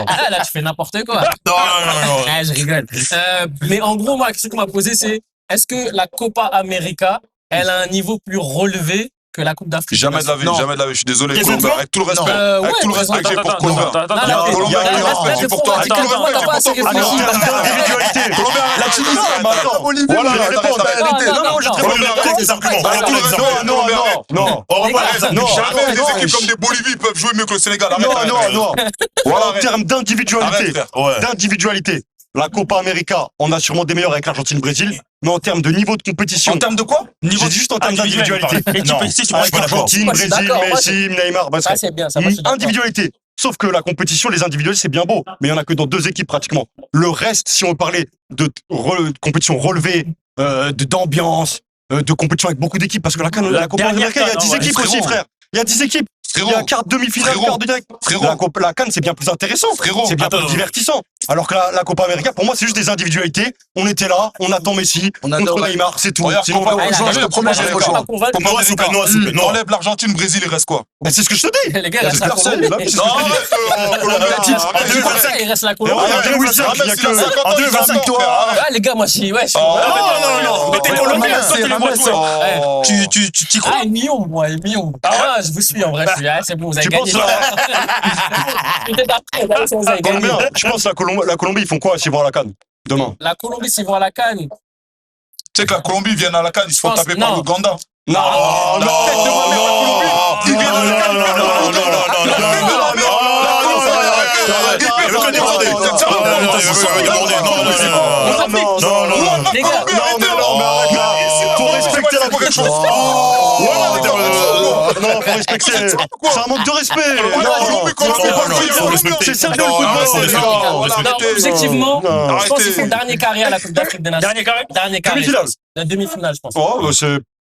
Ah, là, tu fais n'importe quoi. Non. Ah, je rigole. Mais en gros, moi, ce qu'on m'a posé, c'est est-ce que la Copa América, elle a un niveau plus relevé que la Coupe d'Afrique? Jamais de la vie, Non. jamais de la vie. Je suis désolé, Qu'est-ce Colombien. que Avec tout le respect, ouais, avec tout le respect que j'ai pour attends, Colombien. attends, attends, Non, attends, là, Colombien, là, avec tout le là, respect que j'ai pour toi. Avec tout le respect que j'ai pour toi. T'as pas assez réfléchi. Alors, en termes d'individualité, Colombien, là, utilises mais attends. Bolivie, Voilà, mais je c'est réponds. pas la vérité. Non, Non, moi, je non, te On réponds. reprend les arguments. On reprend les arguments. Non. On reprend les arguments. Jamais des équipes comme des Bolivie peuvent jouer mieux que le Sénégal. Non. Voilà, En termes d'individualité, Arrête, frère. Ouais. d'individualité, la Copa América, on a sûrement des meilleurs avec l'Argentine-Brésil, mais en termes de niveau de compétition, En termes de quoi? j'ai dit juste en termes d'individualité. Non. Si tu Avec pas d'accord. Argentine, Moi, je suis Brésil, d'accord. Moi, Messi, Neymar, bah, Ça, c'est bien. Ça, moi, je suis d'accord. individualité. Sauf que la compétition, les individuels, c'est bien beau, mais il y en a que dans 2 équipes pratiquement. Le reste, si on parlait de compétition relevée, d'ambiance, de compétition avec beaucoup d'équipes, parce que la Copa dernière América, il y a CAN, 10 ouais, équipes aussi, frérot. frère. Il y a 10 équipes. Il y a Frérot, quart demi-finale, Frérot. quart de direct. Frérot. La CAN, c'est bien plus intéressant. Frérot. C'est bien Attends, plus divertissant. Alors que la Copa América, pour moi, c'est juste des individualités. On était là, on attend Messi, On adore contre la- Neymar, c'est tout. Regarde, Sinon, Copa- on va- Ah, je te promets, j'ai je le suis choix. pas convaincu. Non, s'il te plaît, non, s'il te plaît, non. Enlève l'Argentine, Brésil, il reste quoi? Mais c'est ce que je te dis. Les gars, il reste la Personne. Colombie. Là, c'est ce que Non, je te dis. arrête, Colombie. En 2025. Il reste la Mais Colombie. regarde, Ouais, 2005, il y a que. En 2025, toi. Ah, les gars, moi, je suis. Ouais, je suis. Oh. Non. Mais t'es colombien. C'est Rames. Tu crois? Ah, million, moi, million. Ah, je vous suis en vrai. Je suis. Ah, c'est bon, vous avez Tu gagné. penses Peut-être après, là, vous avez gagné. Combien Je pense que la Colombie, ils font quoi s'ils vont à la CAN demain? La Colombie, s'ils vont à la CAN. Tu sais que la Colombie vient à la CAN, ils se font Je pense- taper par non. l'Ouganda. Non, Ils viennent à la CAN. Les gars, Faut respecter la compétition. Non, faut respecter. C'est un manque de respect. C'est sérieux le football. non, objectivement, Non. je pense qu'ils font dernier carré à la Coupe d'Afrique des Nations. Dernier carré? Dernier carré. Demi-finale. La demi-finale, je pense. Oh, bah, c'est.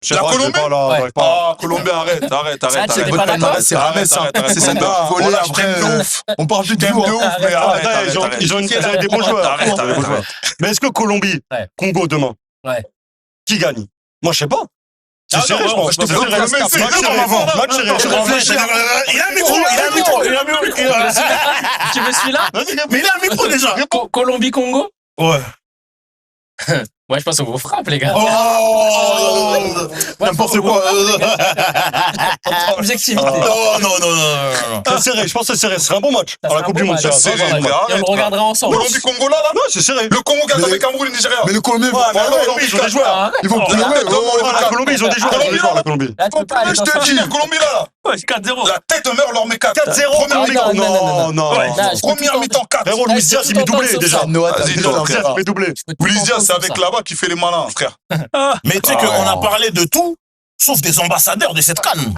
je sais La pas, je vais Colombie pas là, j'arrive pas. Ah, Colombie, arrête. Ah, tu étais pas d'accord? C'est Rames, c'est ça de voler Voilà, je après. t'aime de ouf. On parle plus de T'aimes vous. de ouf, mais Arrête, arrête, ils ont des bons joueurs. Arrête, Des bons joueurs. Mais est-ce que Colombie, Ouais. Congo demain, Ouais. qui gagne? Moi, je sais pas. C'est Ah, serré, non, je ouais, pense. je te C'est bloque, serré. mais c'est Match dur serré. avant. Match serré. Il a un micro, il a un micro. Tu me suis là? Mais il a un micro déjà. Colombie-Congo? Ouais. Moi, je pense qu'on vous frappe, les gars. Oh, n'importe quoi. Objectivité. Non. C'est serré, je pense que c'est serré. Ce serait un bon match. Ça À la sera Coupe un du bon Monde, match. c'est un Serré, bon match. frère. Et on le regardera ensemble. Colombie-Congo là, Ouais, c'est serré. le Congo qui a Mais- tapé Cameroun et Nigeria. Mais le Colombie, Ouais, mais ouais, oui, ils ont des joueurs. Ah, ils vont d'accord. plus loin. La Colombie, ils ont des joueurs, la Colombie. Là, tu peux pas aller Je dans te ça. dis, la Colombie là, Ouais, 4-0. la tête meurt, leur met 4. 4-0, Ah, non, non, non. Ouais. Là, je peux Première tout mi-temps 4. Frérot, Ah, Luis je Diaz, peux il met tout doublé entendre déjà. sur ça. Noah, Vas-y, t'as toi, déjà, Luis Diaz, frère. il met doublé. Je peux tout Luis Diaz, entendre c'est sur avec ça. là-bas qui fait les malins, frère. Mais tu sais qu'on a parlé de tout, sauf des ambassadeurs de cette canne.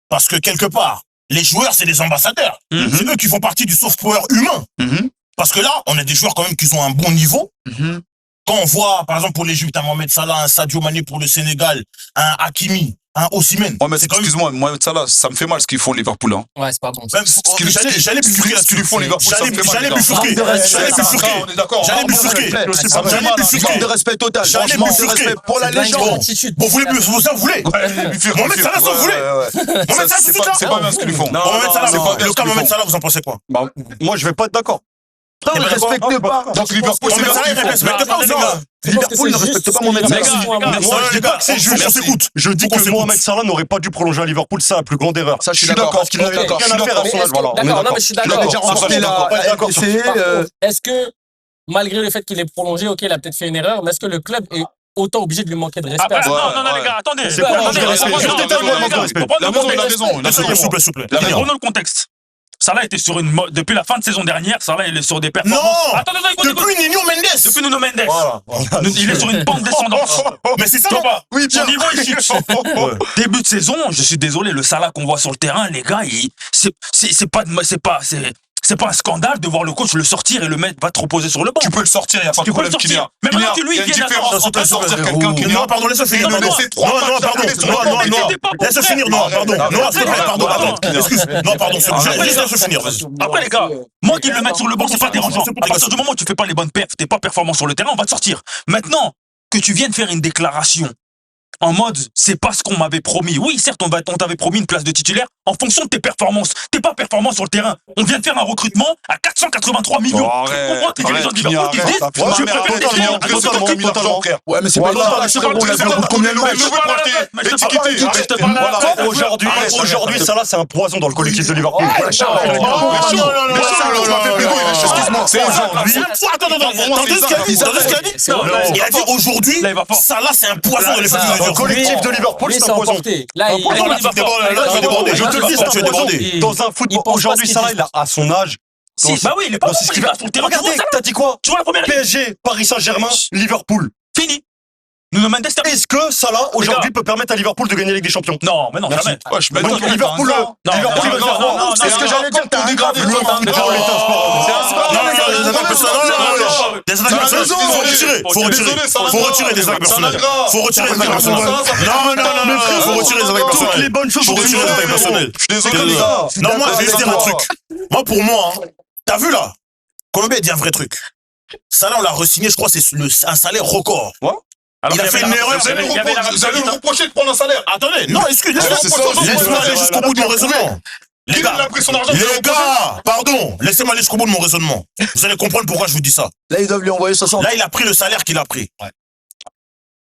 Parce que quelque part, les joueurs, c'est des ambassadeurs. C'est eux qui font partie du soft power humain. Parce que là, on a des joueurs quand même qui ont un bon niveau. Quand on voit, par exemple, pour l'Égypte, un Mohamed Salah, un Sadio Mané pour le Sénégal, un Hakimi, un Osimhen. Oh, mais c'est quand même... excuse-moi, Mohamed Salah, ça me fait mal ce qu'ils font Liverpool. Hein. Ouais, c'est pas bon. Même, j'allais bifurquer Ce qu'ils font Liverpool, ça me fait mal. J'allais les gars. bifurquer. J'allais bifurquer. On est d'accord. J'allais hein. bifurquer. Ça me fait mal. Manque de respect total. J'allais Franchement, de bifurquer. respect pour la C'est dingue, légende. l'attitude. Bon, vous voulez plus, vous en voulez. Ouais, bifurque, Mohamed bifurque. Salah, ça, vous voulez Mohamed Salah, C'est c'est pas- ça. c'est pas bien ce qu'ils font. Non, Mohamed Salah, c'est pas bien le ce cas qu'ils Mohamed font. Salah, vous en pensez quoi? Bah, moi, je vais pas être d'accord. Ne respecte pas. Donc Liverpool, c'est Mohamed bien ce Salah, il qu'ils font. respecte pas, les gars. Liverpool ne respecte pas Mohamed Les Salah. gars, Moi, je dis pas que c'est juste. On s'écoute. Je dis On que s'écoute. Mohamed Salah n'aurait pas dû prolonger à Liverpool, c'est la plus grande erreur. Ça, je suis d'accord. Parce qu'il n'avait D'accord, rien je à suis faire à d'accord. son âge, voilà. On est D'accord, non, d'accord. mais je suis Il avait d'accord. déjà remporté d'accord. la D'accord. LDC. Par contre, est-ce que, malgré le fait qu'il ait prolongé, ok, il a peut-être fait une erreur, mais est-ce que le club est autant obligé de lui manquer de respect? Après, Ouais, non, ouais. les gars, attendez. C'est pas non, manque de non, respect. non, Juste non, état de non, manque de non, respect. La maison, il a raison. Il a S'il raison. vous plaît, s'il vous plaît. La Prenons le contexte. Salah était sur depuis la fin de saison dernière, Salah il est sur des performances. Non Attendez, écoute. Depuis Nuno Mendes. Depuis Nuno Mendes. Voilà. Il est sur une pente descendante. Mais c'est ça, Tu non vois pas Oui, Son bien. niveau, il chute. Début de saison, je suis désolé, le Salah qu'on voit sur le terrain, les gars, c'est pas un scandale de voir le coach le sortir et le mettre va te reposer sur le banc. Tu peux le sortir, il n'y a pas de Tu peux le problème, sortir. Kylian. Mais maintenant Kylian, que lui, il y a une il vient différence d'attendre. entre sortir quelqu'un, Non, Kylian, pardon, laisse-le finir. et le laisser 3 Non, matchs pardon. d'affilée sur le Non, banc. non, non. C'était pas pour Laisse-le vrai. finir. Non, pardon. Non, s'il te plaît, pardon. Attends, Attends. excuse. Non, pardon, juste laisse-le finir. Vas-y. Après, les gars, moi qui le mette sur le banc, c'est pas dérangeant. À partir du moment où tu fais pas les bonnes perfs, t'es pas performant sur le terrain, on va te sortir. Maintenant, que tu viennes faire une déclaration en mode, c'est pas ce qu'on m'avait promis. Oui, certes, on t'avait promis une place de titulaire en fonction de tes performances. T'es pas performant sur le terrain. On vient de faire un recrutement à 483 millions. Tu comprends que les dirigeants de Liverpool qui se disent, je préfère des millions. Totalement, frère. Ouais, mais c'est pas grave. Combien de matchs Aujourd'hui, ça là, c'est un poison dans le collectif de Liverpool. C'est aujourd'hui. Attendez ce qu'il a dit. Il a dit aujourd'hui, ça là, c'est un poison dans les Le collectif de Liverpool, c'est un poison. Là, il Je te le dis, ça, tu es débordé. Dans un football, aujourd'hui, Salah, il a à son âge. Bah oui, il est pas bon. C'est ce qu'il va. Regardez, t'as dit quoi? Tu vois la première PSG, Paris Saint-Germain, Liverpool. Fini. Nuno Mendes termine. Est-ce que Salah, aujourd'hui, peut permettre à Liverpool de gagner la Ligue des Champions? Non, mais non, jamais. Donc Liverpool, C'est ce que j'allais dire, t'as dégradé. Des attaques personnelles, faut retirer des attaques personnelles. Faut retirer des attaques personnelles. Non, faut retirer des attaques personnelles. Toutes les bonnes choses Faut retirer des attaques personnelles. Je suis désolé, les gars. Non, moi, je vais te dire un truc. Moi, pour moi, t'as vu là, Colombie a dit un vrai truc. Ça là, on l'a re-signé, je crois, c'est un salaire record. Il a fait une erreur. Vous allez me reprocher de prendre un salaire. Attendez, non, laisse-moi aller jusqu'au bout de mon raisonnement. Les gars, pardon, laissez-moi aller jusqu'au bout de mon raisonnement. Vous allez comprendre pourquoi je vous dis ça. Là, ils doivent lui envoyer 60. Là, il a pris le salaire qu'il a pris.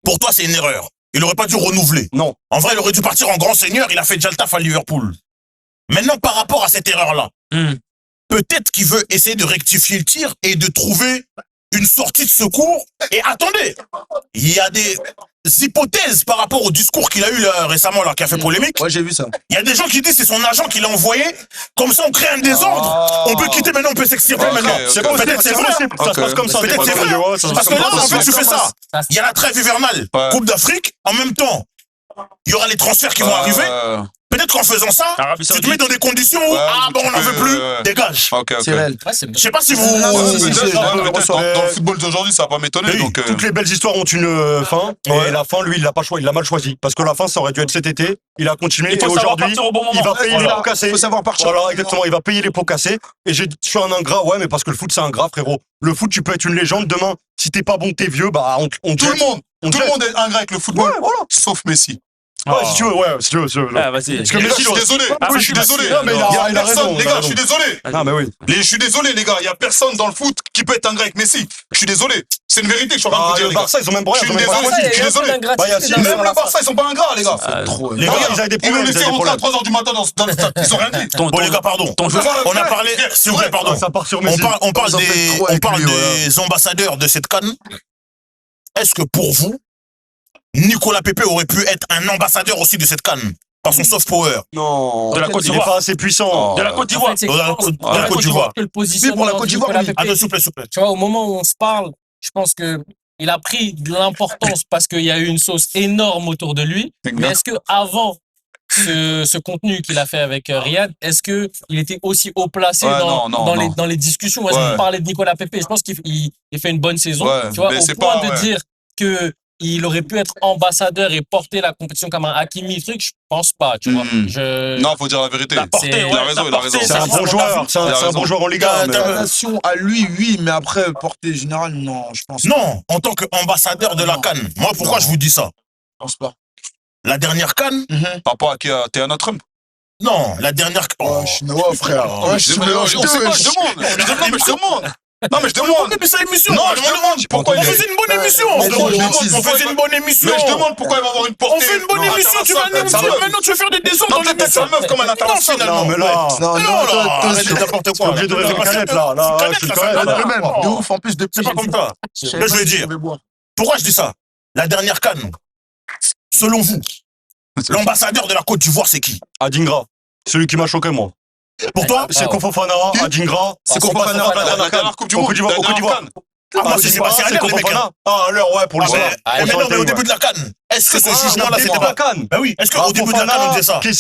Pour toi, c'est une erreur. Il aurait pas dû renouveler. Non. En vrai, il aurait dû partir en grand seigneur. Il a fait déjà le taf à Liverpool. Maintenant, par rapport à cette erreur-là, peut-être qu'il veut essayer de rectifier le tir et de trouver une sortie de secours. Et attendez, il y a des hypothèses par rapport au discours qu'il a eu là, récemment, là, qui a fait polémique. Ouais, j'ai vu ça. Il y a des gens qui disent que c'est son agent qui l'a envoyé. Comme ça, on crée un désordre. On peut quitter maintenant, on peut s'extirper maintenant. Peut-être c'est vrai. Ça se passe comme ça. Peut-être c'est vrai. Parce que là, en fait, tu fais ça. Il y a la trêve hivernale, Coupe d'Afrique. En même temps, il y aura les transferts qui vont arriver. Peut-être qu'en faisant ça, tu te mets dans des conditions où, on n'en veut plus, dégage. C'est réel. Je sais pas si vous... Dans le football d'aujourd'hui, ça va pas m'étonner. Toutes les belles histoires ont une fin, et la fin, lui, il l'a pas choisi, il l'a mal choisi. Parce que la fin, ça aurait dû être cet été, il a continué, et aujourd'hui, il va payer les pots cassés. Il faut savoir partir. Voilà, exactement, il va payer les pots cassés. Et je suis un ingrat, ouais, mais parce que le foot, c'est ingrat, frérot. Le foot, tu peux être une légende, demain, si t'es pas bon, t'es vieux, bah, on Tout le monde est ingrat avec le football, sauf Messi. Ouais, si tu veux. Ah, vas-y. Parce que je suis désolé. Je suis désolé. Non, mais il a raison. Les gars, je suis désolé. Ah, mais oui. Je suis désolé, les gars. Il y a personne dans le foot qui peut être ingrat avec Messi. Je suis désolé. C'est une vérité que je suis en train de vous dire, le les gars. Barça, ils ont même pas. Je suis désolé. Même le Barça, ils sont pas ingrats, les gars. Les gars, ils avaient des Ils problèmes. nous laissaient rentrer à 3h du matin dans le stade. Ils ont rien dit. Bon, les gars, pardon. On a parlé... S'il vous plaît, pardon. Ça part sur Messi. On parle des ambassadeurs de cette CAN. Est-ce que pour vous, Nicolas Pepe aurait pu être un ambassadeur aussi de cette CAN par son soft power? Non, de la Côte il est d'Ivoire. pas assez puissant. De la Côte d'Ivoire. De la Côte d'Ivoire. Le positionnement pour la Côte d'Ivoire, de Nicolas Pepe, S'il vous plaît. tu vois, au moment où on se parle, je pense que il a pris de l'importance parce qu'il y a eu une sauce énorme autour de lui. Mais est-ce que avant ce contenu qu'il a fait avec Riyad, est-ce que il était aussi haut placé dans les discussions? Est-ce qu'on parlait de Nicolas Pepe? Je pense qu'il fait une bonne saison. Tu vois, au point de dire que il aurait pu être ambassadeur et porter la compétition comme un Hakimi truc, je pense pas, tu vois. Non, faut dire la vérité. Il a raison. C'est un bon joueur, c'est un bon joueur en Liga. La nation à lui, oui, mais après, portée générale, non, je pense pas. Non, en tant qu'ambassadeur de la CAN. Moi, pourquoi je vous dis ça? Je pense pas. La dernière CAN? Par rapport à qui? T'es un autre Trump? Non, la dernière... Oh, je suis Noah, frère. Je demande. Non, mais je demande. Mais c'est l'émission. Non, je demande. Pourquoi on faisait une bonne émission. On faisait une bonne émission. Mais je demande pourquoi il va avoir une portée. On fait une bonne émission. Tu vas maintenant, tu veux faire des désordres dans l'émission. Sa meuf comme un international. Non, mais là. Non, arrête n'importe quoi. Obligé de rêver canette, là. Je suis même. De ouf, en plus, depuis. C'est pas comme ça. Là, je vais dire. Pourquoi je dis ça? La dernière CAN, selon vous, l'ambassadeur de la Côte d'Ivoire, c'est qui? Adingra. Celui qui m'a choqué, moi. Pour toi? C'est Kofofana, Adingra. C'est Kofofana. La dernière Coupe du Monde. Au Côte d'Ivoire. Ah, c'est Sébastien Haller, les mecs. Ah, à l'heure, ouais, pour le Mais non, mais au début de la CAN, est-ce que ce jugement-là, c'était pas... Bah oui, est-ce qu'au début de la CAN, on disait ça? En fait,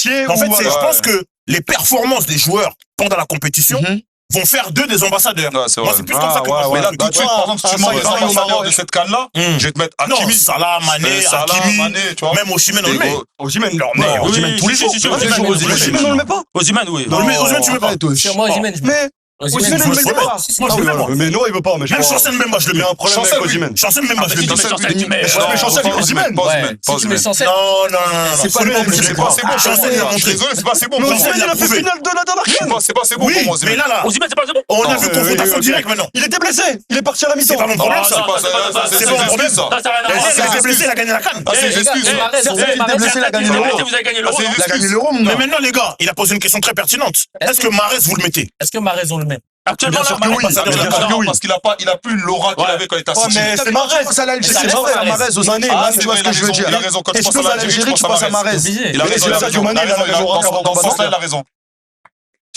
je pense que les performances des joueurs pendant la compétition vont faire d'eux des ambassadeurs. Moi, c'est plus comme ça que moi. Mais là, tout de suite, par exemple, si tu demandes les ambassadeurs de cette CAN-là, je vais te mettre Hakimi. Non, Salah, Mané, Hakimi, même Osimhen, on le met. Osimhen, on le met. Osimhen tous les jours. Osimhen, on le met pas. Osimhen, oui. Osimhen, tu mets pas. Moi, Osimhen, je mets. Osimhen, Osimhen, Moi, il je veut le mets. pas. Moi, je le mets, moi. Mais Noah, il veut pas. Mais je Même crois- Chancel Mbemba, je le Il y mets. a un problème avec Osimhen. Chancel Mbemba, je le Si mets. tu mets Chancel, tu mets. Mais Chancel, Pas Osimhen. Pas Ouais. Osimhen, pas Si tu mets Osimhen. Chancel, Non, non, non. C'est pas le même, c'est pas assez bon. Chancel, il a Je suis montré. désolé, c'est pas assez bon Mais pour moi. Osimhen, il a fait prouvé. finale de la dernière CAN. C'est pas assez bon Oui, pour moi, mais Osimhen. là, Osimhen, c'est pas bon. on a Non, vu confrontation ok. directe maintenant. Il était blessé. Il est parti à la mi-temps. C'est pas mon problème, Non, ça. non, C'est c'est pas mon des problème, excuses, ça. Ça, ça a rien à voir. Il a été blessé, il a gagné la canne. Ah, c'est des excuses. Certes, il était blessé, il a gagné l'Euro. Vous avez gagné l'Euro. Ah, c'est Il a gagné l'Euro, mon Mais gars. maintenant, les gars, il a posé une question très pertinente. Est-ce que Mahrez, vous le mettez? Est-ce que Mahrez, on le met? Actuellement, Bien sûr là, que Mahrez, oui. passe à Bien la- sûr que oui. Parce qu'il a plus l'aura qu'il avait quand il était à Ouais, City. mais c'est Mahrez. Pense à l'Algérie, C'est tu penses à Mahrez. Mahrez aussi. Mané, Ah, Mané, c'est Tu vois vrai, ce que je veux dire. il a raison. Quand Et tu tu penses penses à à l'Algérie, l'Algérie, tu tu penses penses à Mahrez. Obligé. Il a raison, il a Sadio raison. Mané, il a raison. Dans ce sens-là, il a raison.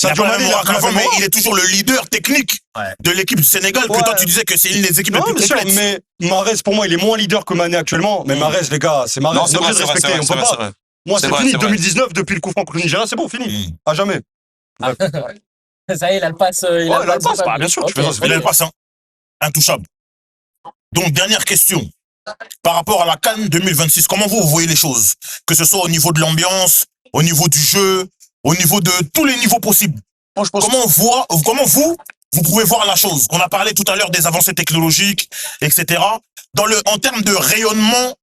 Il a Sadio pas Mané, même il a Oracle avant, fait mais l'aura. il est toujours le leader technique Ouais. de l'équipe du Sénégal, que Ouais. toi tu disais que c'est une des équipes les Non, plus bien sûr, complètes. mais Mahrez, pour moi, il est moins leader que Mané actuellement. Mais Mahrez, les gars, c'est Mahrez. Non, On c'est est vrai, obligé de c'est vrai, respecter. On c'est peut vrai, c'est pas. vrai. Moi, C'est c'est vrai, fini. c'est vrai. 2019, depuis le coup franc contre le Nigeria, c'est bon, fini. À jamais. Ça y est, il a le pass. il a le pass, bah, bien sûr, tu fais ça, c'est Il a le passe, hein. Intouchable. Donc, dernière question. Par rapport à la CAN 2026, comment vous voyez les choses? Que ce soit au niveau de l'ambiance, au niveau du jeu, au niveau de tous les niveaux possibles. Moi, je pense Comment vous pouvez voir la chose? On a parlé tout à l'heure des avancées technologiques, etc. En termes de rayonnement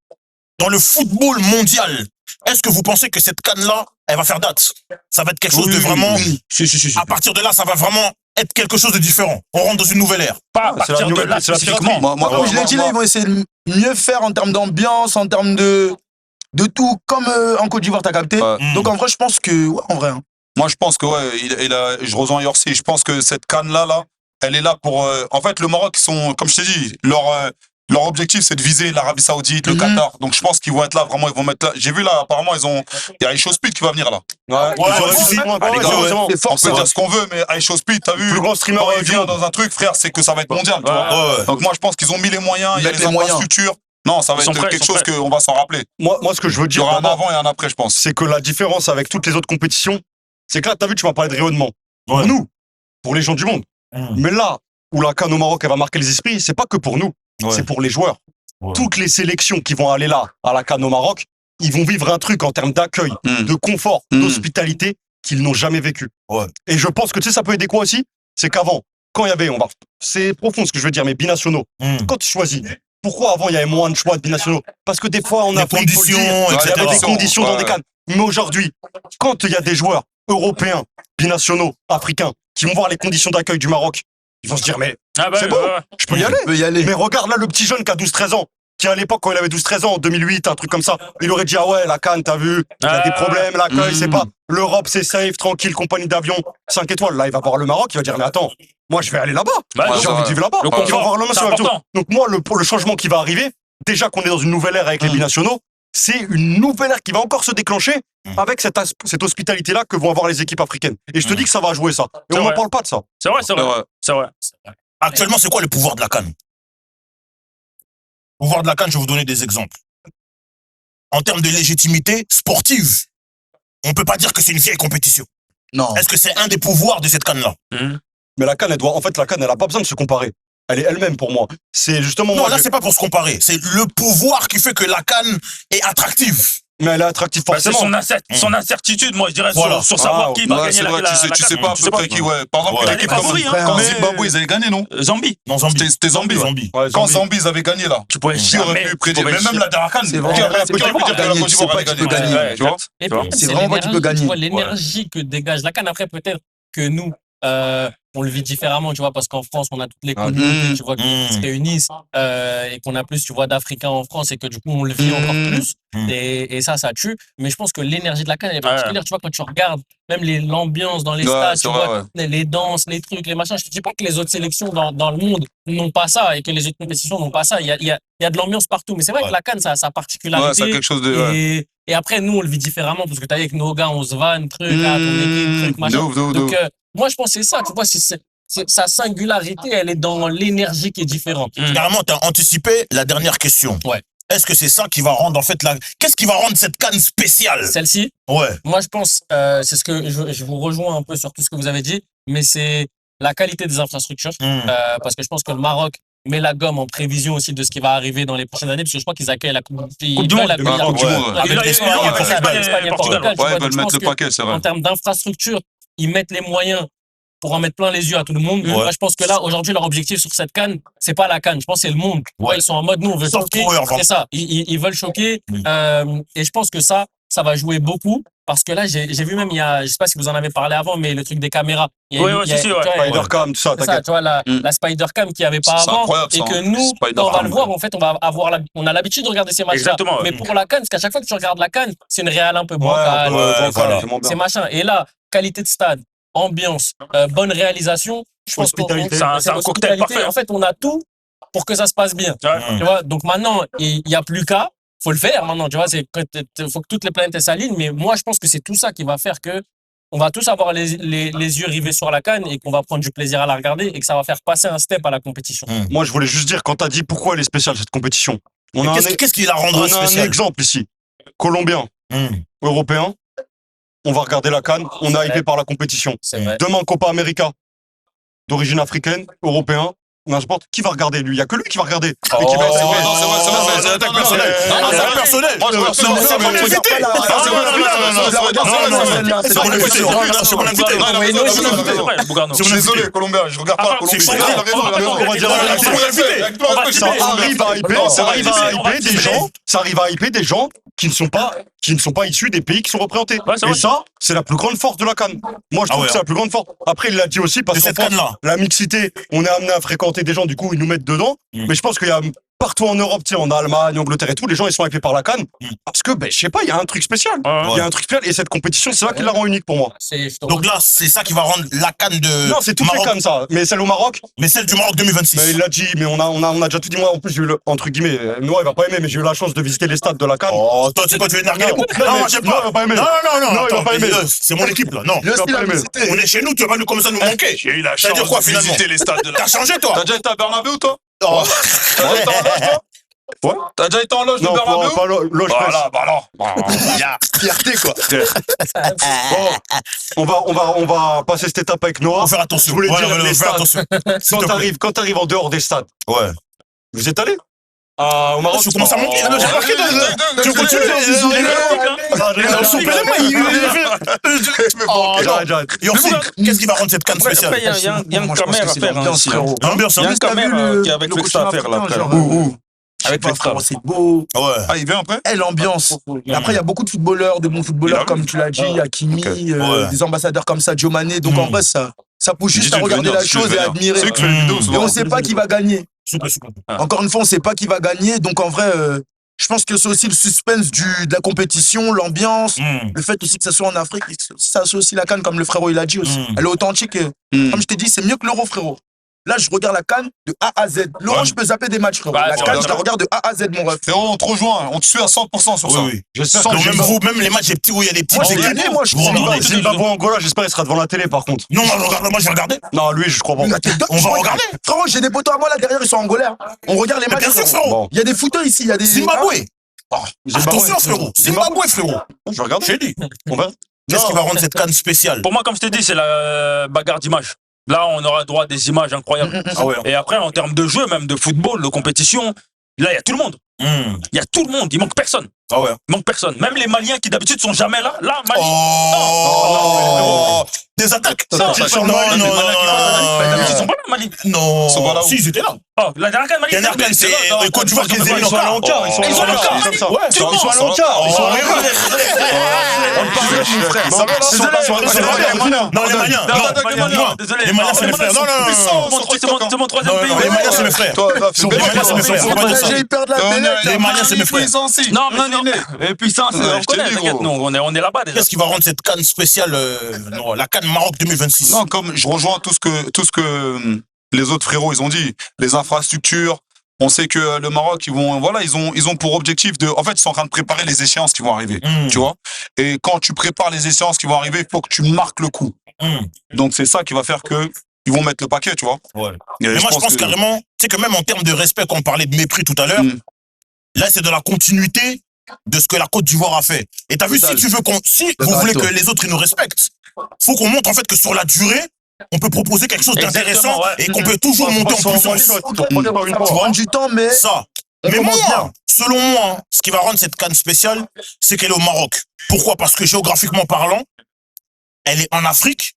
dans le football mondial, est-ce que vous pensez que cette CAN-là, elle va faire date? Ça va être quelque chose de vraiment... Si. À partir de là, ça va vraiment être quelque chose de différent. On rentre dans une nouvelle ère. Pas à C'est la partir de nouvelle- là c'est la spécifiquement. Moi, Comme je l'ai dit là, ils vont essayer de mieux faire en termes d'ambiance, en termes de tout, comme en Côte d'Ivoire, t'as capté. Ouais. Donc en vrai, je pense que, ouais, en vrai. Hein. Moi, je pense que, ouais, je rejoins Yorsi. Je pense que cette canne-là, elle est là pour. En fait, le Maroc, ils sont, comme je t'ai dit, leur objectif, c'est de viser l'Arabie Saoudite, le Qatar. Donc, je pense qu'ils vont être là, vraiment, ils vont mettre là. J'ai vu là, apparemment, il y a Aisho Speed qui va venir là. Ouais, ils auraient dû signer un Ah, les gars, contrat, ouais. justement. C'est fort, On peut ça. dire ce qu'on veut, mais Aisho Speed, t'as vu, Plus grand streamer quand il du vient monde. dans un truc, frère, c'est que ça va être mondial, tu vois. Ouais. Donc, moi, je pense qu'ils ont mis les moyens, il y a Mettre les les moyens. infrastructures. Non, ça va Ils sont être prêts, quelque ils sont chose qu'on va s'en rappeler. Moi, ce que je veux Il y dire, aura un d'abord, avant et un après, je pense. c'est que la différence avec toutes les autres compétitions, c'est que là, t'as vu, tu m'as parlé de rayonnement. Pour Ouais. nous, pour les gens du monde. Mais là, où la CAN au Maroc, elle va marquer les esprits, c'est pas que pour nous, Ouais. c'est pour les joueurs. Ouais. Toutes les sélections qui vont aller là, à la CAN au Maroc, ils vont vivre un truc en termes d'accueil, de confort, d'hospitalité qu'ils n'ont jamais vécu. Ouais. Et je pense que, tu sais, ça peut aider quoi aussi? C'est qu'avant, quand il y avait, c'est profond ce que je veux dire, mais binationaux, quand tu choisis, pourquoi avant il y avait moins de choix de binationaux? Parce que des fois, on a Les conditions, il y etc. avait des conditions dans Ouais. des cannes. Mais aujourd'hui, quand il y a des joueurs européens, binationaux, africains, qui vont voir les conditions d'accueil du Maroc, ils vont se dire, mais Ah bah, c'est bon, je peux y aller. On peut y aller. Mais regarde là le petit jeune qui a 12-13 ans, qui à l'époque, quand il avait 12-13 ans, en 2008, un truc comme ça, il aurait dit, ah ouais, la CAN, t'as vu, il y a des problèmes, l'accueil, c'est pas, l'Europe, c'est safe, tranquille, compagnie d'avion, 5 étoiles. Là, il va voir le Maroc, il va dire, mais attends, moi, je vais aller là-bas. Bah, J'ai envie de vivre là-bas. Le Il va confort, voir le c'est monsieur et tout. important. Donc moi, le changement qui va arriver, déjà qu'on est dans une nouvelle ère avec les binationaux, c'est une nouvelle ère qui va encore se déclencher avec cette hospitalité-là que vont avoir les équipes africaines. Et je te dis que ça va jouer ça. Et C'est on n'en vrai. parle pas de ça. C'est vrai, c'est vrai. Ouais. C'est vrai. Actuellement, c'est quoi le pouvoir de la CAN? Le pouvoir de la CAN, je vais vous donner des exemples. En termes de légitimité sportive, on peut pas dire que c'est une vieille compétition. Non. Est-ce que c'est un des pouvoirs de cette CAN-là? Mais la CAN, en fait, la CAN, elle a pas besoin de se comparer. Elle est elle-même pour moi. C'est justement Non, moi. là, c'est pas pour se comparer. C'est le pouvoir qui fait que la CAN est attractive. Mais elle est attractive Bah, c'est forcément. son incertitude, moi, je dirais, Voilà. sur savoir Ah, qui va Ouais, gagner c'est la vrai, tu sais pas à peu près qui, ouais. Par exemple, Ouais. une équipe Les comme favoris, hein, quand mais- Zimbabwe, ils avaient gagné, non? Zambie. Non, Zambie. C'était Zambie, ouais. Zambie. Ouais, Quand Zambie. Zambie, ils avaient gagné, là. Tu pouvais Qui aurait jamais. pu prédire? Mais même la dernière CAN, C'est vrai. qui aurait C'est pu pas dire que la gagner, Côte tu sais d'Ivoire pas allait que tu peux gagner. gagner. Tu vois? Et vois, puis, c'est vraiment moi qui peux l'énergie, gagner. tu vois, l'énergie que dégage la CAN. Après, peut-être que nous, on le vit différemment, tu vois, parce qu'en France, on a toutes les communautés, tu vois, qui se réunissent et qu'on a plus, tu vois, d'Africains en France et que du coup, on le vit encore plus. Et ça tue. Mais je pense que l'énergie de la CAN, elle est particulière. Tu vois, quand tu regardes même l'ambiance dans les stades, tu c'est vois, vrai, les danses, les trucs, les machins. Je te dis pas que les autres sélections dans le monde n'ont pas ça et que les autres compétitions n'ont pas ça. Il y a de l'ambiance partout. Mais c'est vrai que la CAN, ça a sa Ouais, particularité. c'est quelque chose de. Ouais. Et après, nous, on le vit différemment parce que t'as vu avec nos gars, on se vanne, truc, là, ton équipe, truc, De machin. ouf, de ouf, de Donc, ouf. moi, je pense que c'est ça. Tu vois, sa singularité, elle est dans l'énergie qui est différente. Carrément, tu as anticipé la dernière question. Ouais. Est-ce que c'est ça qui va rendre, en fait, qu'est-ce qui va rendre cette CAN spéciale? Celle-ci, Ouais. moi, je pense, c'est ce que je vous rejoins un peu sur tout ce que vous avez dit, mais c'est la qualité des infrastructures. Parce que je pense que le Maroc met la gomme en prévision aussi de ce qui va arriver dans les prochaines années, parce que je crois qu'ils accueillent la Coupe du Monde. Coupe du Monde, ouais. Avec l'Espagne et le Portugal. Espagne et Portugal. tu Ouais, vois. ils Donc, veulent je mettre pense le que paquet, c'est vrai. en termes d'infrastructure, ils mettent les moyens pour en mettre plein les yeux à tout le monde. Moi, je pense que là, aujourd'hui, leur objectif sur cette CAN, c'est pas la CAN. Je pense que c'est le monde. Ils sont en mode, nous, on veut choquer. C'est ça. Ils veulent choquer. Et je pense que ça va jouer beaucoup. Parce que là, j'ai vu même, je sais pas si vous en avez parlé avant, mais le truc des caméras. Spider-Cam, tout ça, t'inquiète. Tu vois, la Spider-Cam qu'il n'y avait pas avant. Et que nous, quand on va le voir, en fait, on a l'habitude de regarder ces matchs-là. Mais pour la CAN, parce qu'à chaque fois que tu regardes la CAN, c'est une réale un peu bancale. C'est machin. Et là, qualité de stade, ambiance, bonne réalisation. Je pense que c'est un cocktail parfait. En fait, on a tout pour que ça se passe bien. Tu vois, donc maintenant, il n'y a plus qu'à. Faut le faire maintenant, tu vois, faut que toutes les planètes s'alignent, mais moi je pense que c'est tout ça qui va faire que on va tous avoir les yeux rivés sur la CAN et qu'on va prendre du plaisir à la regarder et que ça va faire passer un step à la compétition. Moi je voulais juste dire, quand t'as dit pourquoi elle est spéciale cette compétition, qu'est-ce qui la rendra spéciale? On a un exemple ici, Colombien, Européen, on va regarder la CAN, on est hypé par la compétition. Demain Copa América, d'origine africaine, Européen, n'importe qui va regarder lui, il y a que lui qui va regarder. C'est l'attaque personnelle. Attaque personnelle. C'est mon invité. Je suis désolé, Colombien, je regarde pas Colombien. Ça arrive à hyper des gens qui ne sont pas issus des pays qui sont représentés. Et ça, c'est la plus grande force de la CAN. Moi, je trouve que c'est la plus grande force. Après, il l'a dit aussi parce que la mixité, on est amené à fréquenter des gens, du coup, ils nous mettent dedans. Mais je pense qu'il y a partout en Europe, tu sais, en Allemagne, Angleterre et tout, les gens, ils sont hypés par la CAN. Parce que, je sais pas, il y a un truc spécial. Il y a un truc spécial. Et cette compétition, c'est ça qui la rend unique pour moi. Donc là, c'est ça qui va rendre la CAN de. Non, c'est toutes les CAN, ça. Mais celle au Maroc. Mais celle du Maroc 2026. Mais il l'a dit, mais on a déjà tout dit. Moi, en plus, j'ai eu entre guillemets, Noah, il va pas aimer, mais j'ai eu la chance de visiter les stades de la CAN. Oh, toi, c'est quoi, tu veux narguer les coups? Non, j'aime pas. Il va pas aimer. Non, il va pas aimer. C'est mon équipe, là. Non. On est chez nous, tu vas pas nous commencer à nous manquer. J'ai eu la chance de visiter les stades de la CAN. T'as changé, toi? T'as déjà été à Bernabéu, toi? Oh. Ouais. T'as déjà été en loge de Bernabéu? Pas loge. Voilà, bah alors. Fierté, quoi. Bon, on va passer cette étape avec Noah. Faut faire attention. Je voulais dire les stades. Quand t'arrives en dehors des stades. Ouais. Vous êtes allé au Maroc? Tu commences à manquer. J'ai remarqué. Tu continues. Qu'est-ce qui va rendre cette CAN spéciale? Il y a une caméra à faire. L'ambiance, il y a une caméra qui est avec l'extra à faire là. Avec les frères, c'est beau. Ouais. Ah, il vient après? L'ambiance. Et après, il y a beaucoup de footballeurs, de bons footballeurs, comme tu l'as dit, Hakimi, des ambassadeurs comme ça, Sadio Mané. Donc en vrai, ça pousse juste à regarder la chose et à admirer. Et on ne sait pas qui va gagner. Encore une fois, on ne sait pas qui va gagner. Donc en vrai, je pense que c'est aussi le suspense de la compétition, l'ambiance, le fait aussi que ça soit en Afrique. Ça, c'est aussi la CAN, comme le frérot il a dit aussi. Elle est authentique. Comme je t'ai dit, c'est mieux que l'Euro, frérot. Là, je regarde la CAN de A à Z. L'Euro, je peux zapper des matchs, frérot. La CAN, je la regarde de A à Z, mon ref. Frérot, on te rejoint, on te suit à 100% sur ça. Oui. Même les matchs, où il y a des petits. Moi, j'ai gagné, moi, je crois. Zimbabwe, Angola, j'espère qu'il sera devant la télé, par contre. Non, moi, j'ai regardé. Non, lui, je crois pas. On va regarder. Frérot, j'ai des potos à moi là derrière, ils sont angolais. On regarde les matchs. Bien sûr, frérot. Il y a des footeux ici, il y a des. Zimbabwe. Attention, frérot. Zimbabwe, frérot. Je regarde. J'ai dit. Qu'est-ce qui va rendre cette CAN spéciale? Pour moi, comme je t'ai dit, c'est la bagarre d'images. Là, on aura droit à des images incroyables. Et après, en termes de jeu, même de football, de compétition, là, il y a tout le monde. Il y a tout le monde. Il manque personne. Ah ouais. Il manque personne. Même les Maliens qui d'habitude sont jamais là. Là, Mali. Des attaques. Non. Non. Ils sont pas là, Mali. Non. Si, ils étaient là. Oh, la dernière CAN, Mali. La dernière CAN, c'est Côte d'Ivoire qui les a mis en quart. Ils sont à l'encart. Ils sont à l'encart. Non, les Maliens. Désolé. Les Maliens, c'est mes frères. Non. C'est mon troisième pays. Les Maliens, c'est mes frères. Les Maliens, c'est mes frères. J'ai eu peur de la mêlée. Les Maliens, c'est mes frères. Non. Puissance, on connaît, t'inquiète, nous, on est là-bas déjà. Qu'est-ce qui va rendre cette CAN spéciale, la CAN Maroc 2026? Non, comme je rejoins tout ce que les autres frérots ils ont dit, les infrastructures. On sait que le Maroc, ils ont pour objectif en fait, ils sont en train de préparer les échéances qui vont arriver, tu vois. Et quand tu prépares les échéances qui vont arriver, il faut que tu marques le coup. Donc c'est ça qui va faire que ils vont mettre le paquet, tu vois. Ouais. Mais moi, je pense carrément, tu sais que même en termes de respect, quand on parlait de mépris tout à l'heure, là, c'est de la continuité de ce que la Côte d'Ivoire a fait. Et t'as vu, si vous voulez que les autres ils nous respectent, faut qu'on montre en fait que sur la durée, on peut proposer quelque chose d'intéressant et qu'on peut toujours monter en puissance. Ça prend du temps, mais ça. Mais moi, selon moi, ce qui va rendre cette CAN spéciale, c'est qu'elle est au Maroc. Pourquoi? Parce que géographiquement parlant, elle est en Afrique.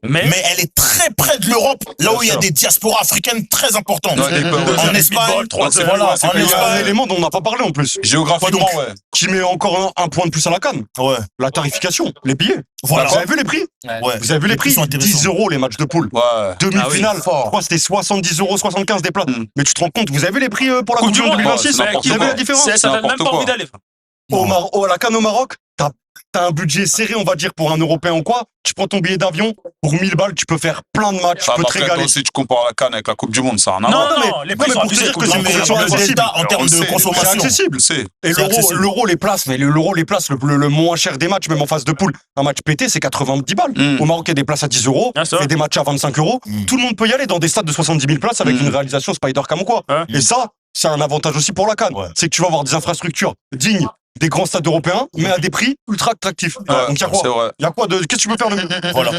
mais elle est très près de l'Europe, là où il y a des diasporas africaines très importantes. En Espagne, voilà, Il y a un élément dont on n'a pas parlé en plus. Géographiquement, ouais. Qui met encore un point de plus à la canne. Ouais. La tarification, les billets. Voilà. Vous avez vu les prix? Ouais. Vous avez vu les prix? 10 € les matchs de poule. Ouais. Demi-finale, je crois que c'était 70 €, 75 des places. Mais tu te rends compte, vous avez vu les prix pour la Coupe du Monde 2026? Ouais, Vous avez vu la différence? Ça donne même n'importe pas quoi. envie d'aller. À la canne au Maroc, t'as un budget serré, on va dire, pour un Européen ou quoi. Tu prends ton billet d'avion, pour 1000 balles, tu peux faire plein de matchs, tu peux te Après, régaler. si tu compares la CAN avec la Coupe du Monde, ça n'a rien à Non, voir. non, les prix sont pour te dire que c'est une compétition le accessible. delta en termes On de sait, C'est consommation. accessible. C'est. Et C'est accessible. l'euro les place, mais l'euro les place le moins cher des matchs, même en phase de poule. Un match pété, c'est 90 balles. Au Maroc, il y a des places à 10 €, Ah, ça va. et des matchs à 25 €. Tout le monde peut y aller dans des stades de 70 000 places avec une réalisation Spider-Cam ou quoi. Ouais. Et ça, c'est un avantage aussi pour la CAN. Ouais. C'est que tu vas avoir des infrastructures dignes des grands stades européens, mais à des prix ultra attractifs. Donc il y a C'est quoi? vrai. Il y a quoi de. Qu'est-ce que tu peux faire de mieux? Voilà.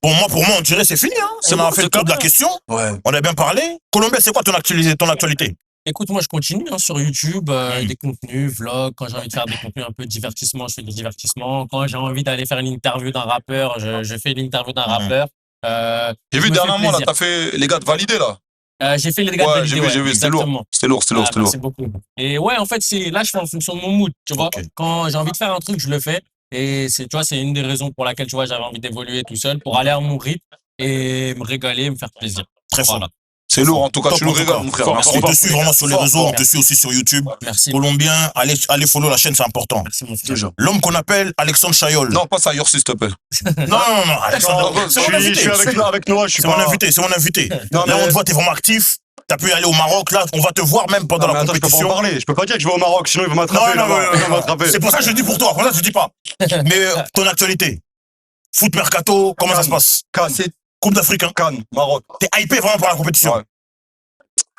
Bon, pour moi, on dirait c'est fini. Hein. C'est On a bon, fait le c'est tour de la comme question. Ouais. On a bien parlé. Colombien, c'est quoi ton actualité? Écoute, moi, je continue hein, sur YouTube, des contenus, vlogs. Quand j'ai envie de faire des contenus un peu de divertissement, je fais du divertissement. Quand j'ai envie d'aller faire une interview d'un rappeur, je fais l'interview d'un rappeur. J'ai vu me fait dernièrement, là, plaisir. t'as fait les gars de valider, là. J'ai fait les gars de Ouais, valider, j'ai vu, c'était lourd. exactement. C'était lourd. Ah, merci beaucoup. Et ouais, en fait, là, je fais en fonction de mon mood, tu vois. Ok. Quand j'ai envie de faire un truc, je le fais. Et tu vois, c'est une des raisons pour laquelle, tu vois, j'avais envie d'évoluer tout seul, pour aller à mon rythme et me régaler, me faire plaisir. Très fort. Voilà. C'est lourd, en tout cas, Top, tu nous en tout régales, cas. mon frère. Fort, Merci. On te fort, suit vraiment sur les fort, réseaux, fort. on te suit aussi sur YouTube. Merci. Colombien, allez follow la chaîne, c'est important. Merci, mon frère. Toujours. L'homme qu'on appelle Alexandre Chayol. Non, pas ça, Yorsi, s'il te plaît. non, Alexandre, c'est mon Je invité. suis avec Noah, je suis C'est mon pas. invité. Non, Là, mais- on te voit, t'es vraiment actif. T'as pu aller au Maroc, là, on va te voir même pendant Non, mais la attends, je peux pas en compétition. parler. Je peux pas dire que je vais au Maroc, sinon ils vont Non, m'attraper. non, là-bas. Ils vont non. m'attraper. C'est pour ça que je dis pour toi. Pour ça, je dis pas. Mais ton actualité. Foot mercato, comment ça se passe? Cannes, Coupe d'Afrique, hein. Cannes, Maroc. T'es hypé vraiment pour la compétition. Ouais.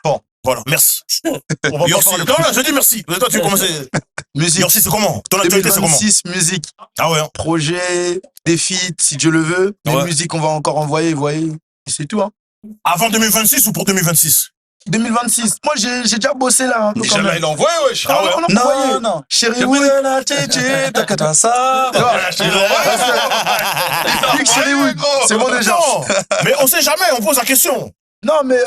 Bon. Voilà, merci. On va pas Yorsi, parler. non, là, je dis merci. Toi, tu commences. Musique. Yorsi, c'est comment? Ton actualité, c'est comment? 2026, musique. Ah ouais, hein. Projet, des feats, si Dieu le veut. Mais Ouais. musique, on va encore envoyer, vous voyez. Et c'est tout, hein. Avant 2026 ou pour 2026? 2026. Moi, j'ai déjà bossé là, un peu quand Jamais même. il envoie, wesh. Ah ouais. On a envoyé. non. Chérie, oui. ça. Chérie, oui. C'est bon déjà. Non, mais on sait jamais, on pose la question. Non, mais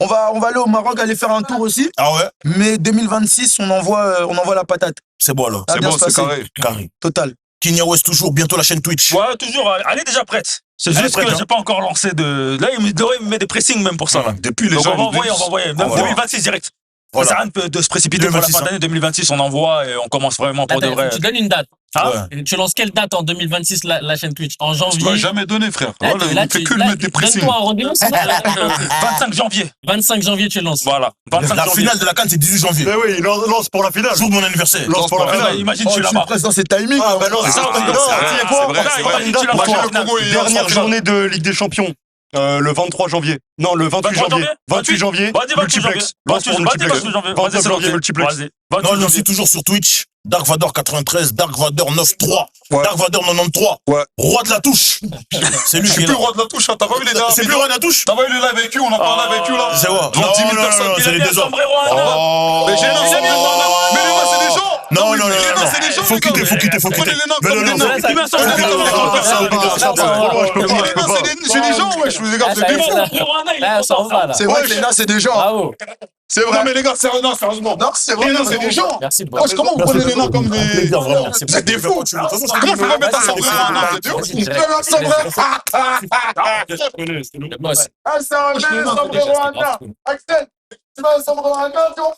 on va aller au Maroc, aller faire un tour aussi. Ah ouais? Mais 2026, on envoie la patate. C'est bon alors. Ça va C'est bien bon, se c'est passer. carré. Carré. Total. Kenya West toujours, bientôt la chaîne Twitch. Ouais, toujours. Elle est déjà prête. C'est Elle est juste prête, que hein. j'ai pas encore lancé de. Là, il me met des pressings même pour ça. Là. Depuis les Donc gens. on va envoyer. Ah, voilà. 2026 direct. Voilà. Ça sert à rien de se précipiter pour la 2026, fin d'année 2026. On envoie et on commence vraiment pour de Attends, vrai. tu donnes une date. Ah, Ouais. Et tu lances quelle date en 2026 la chaîne Twitch? En Tu janvier? m'as jamais donné, frère. Là, Voilà, il ne fait que le mettre des pressings. donne-toi un rendez-vous. 25 janvier. 25 janvier, tu lances. Voilà. 25 La janvier. finale de la CAN, c'est 18 janvier. Mais oui, il lance pour la finale. Jour de mon anniversaire. Lance pour la Ouais, bah, finale. imagine, Oh, tu je suis là-bas. presque dans ces timings. Ah, bah non, C'est ça, non, c'est tu sais vrai, quoi? c'est vrai, c'est vrai. T'as une date Tu l'as pour pas toi. joué au Congo, Dernière journée de Ligue des Champions. Le 23 janvier. Non, le 28 23 janvier. 28 janvier. Vas-y, 28 janvier. Multiplex. Lance pour 28 multiplex. janvier. 29 Vas-y, c'est janvier, lancé. multiplex. Vas-y. Non, 28 je janvier. suis toujours sur Twitch. Dark Vador 93, Dark Vador 93, Ouais. Dark Vador 93, Ouais. Roi de la touche. C'est lui Je qui suis est plus là. roi de la touche, hein. T'as pas vu les dernières C'est plus vidéos? Roi de la touche? T'as pas vu les lives avec lui? On a parlé avec lui, là. C'est quoi? Devant 10 000 personnes. c'est les Il a deux mis un hommes. sombrero à un homme. Oh. Mais j'ai les nains, c'est des gens. Non, mais non, non, les non, nains, c'est des gens, faut les gars. quitter, faut quitter. Prenez les nains Mais comme non, des non, nains. faut- Il met un sombrero à un homme. Je peux pas. C'est des gens, wesh. Les gars, Ah, c'est ça y des est, gens. Là, ça en va, là. C'est vrai que les nains, c'est des gens. Bravo. C'est vrai. Non, mais les gars, sérieusement. Non, c'est vrai. Les nains, c'est des gens. Merci, bro. Wesh, comment vous prenez les nains comme des. Vraiment. Vous êtes des fous. Comment je peux pas mettre un sombrero à un nain? Vous êtes des ouf. Vas-y, direct. Tu mets un sombrero. Le boss. Ah, c'est un bel sombrero à un nain. Axel, tu mets un sombrero à un nain, tu vois.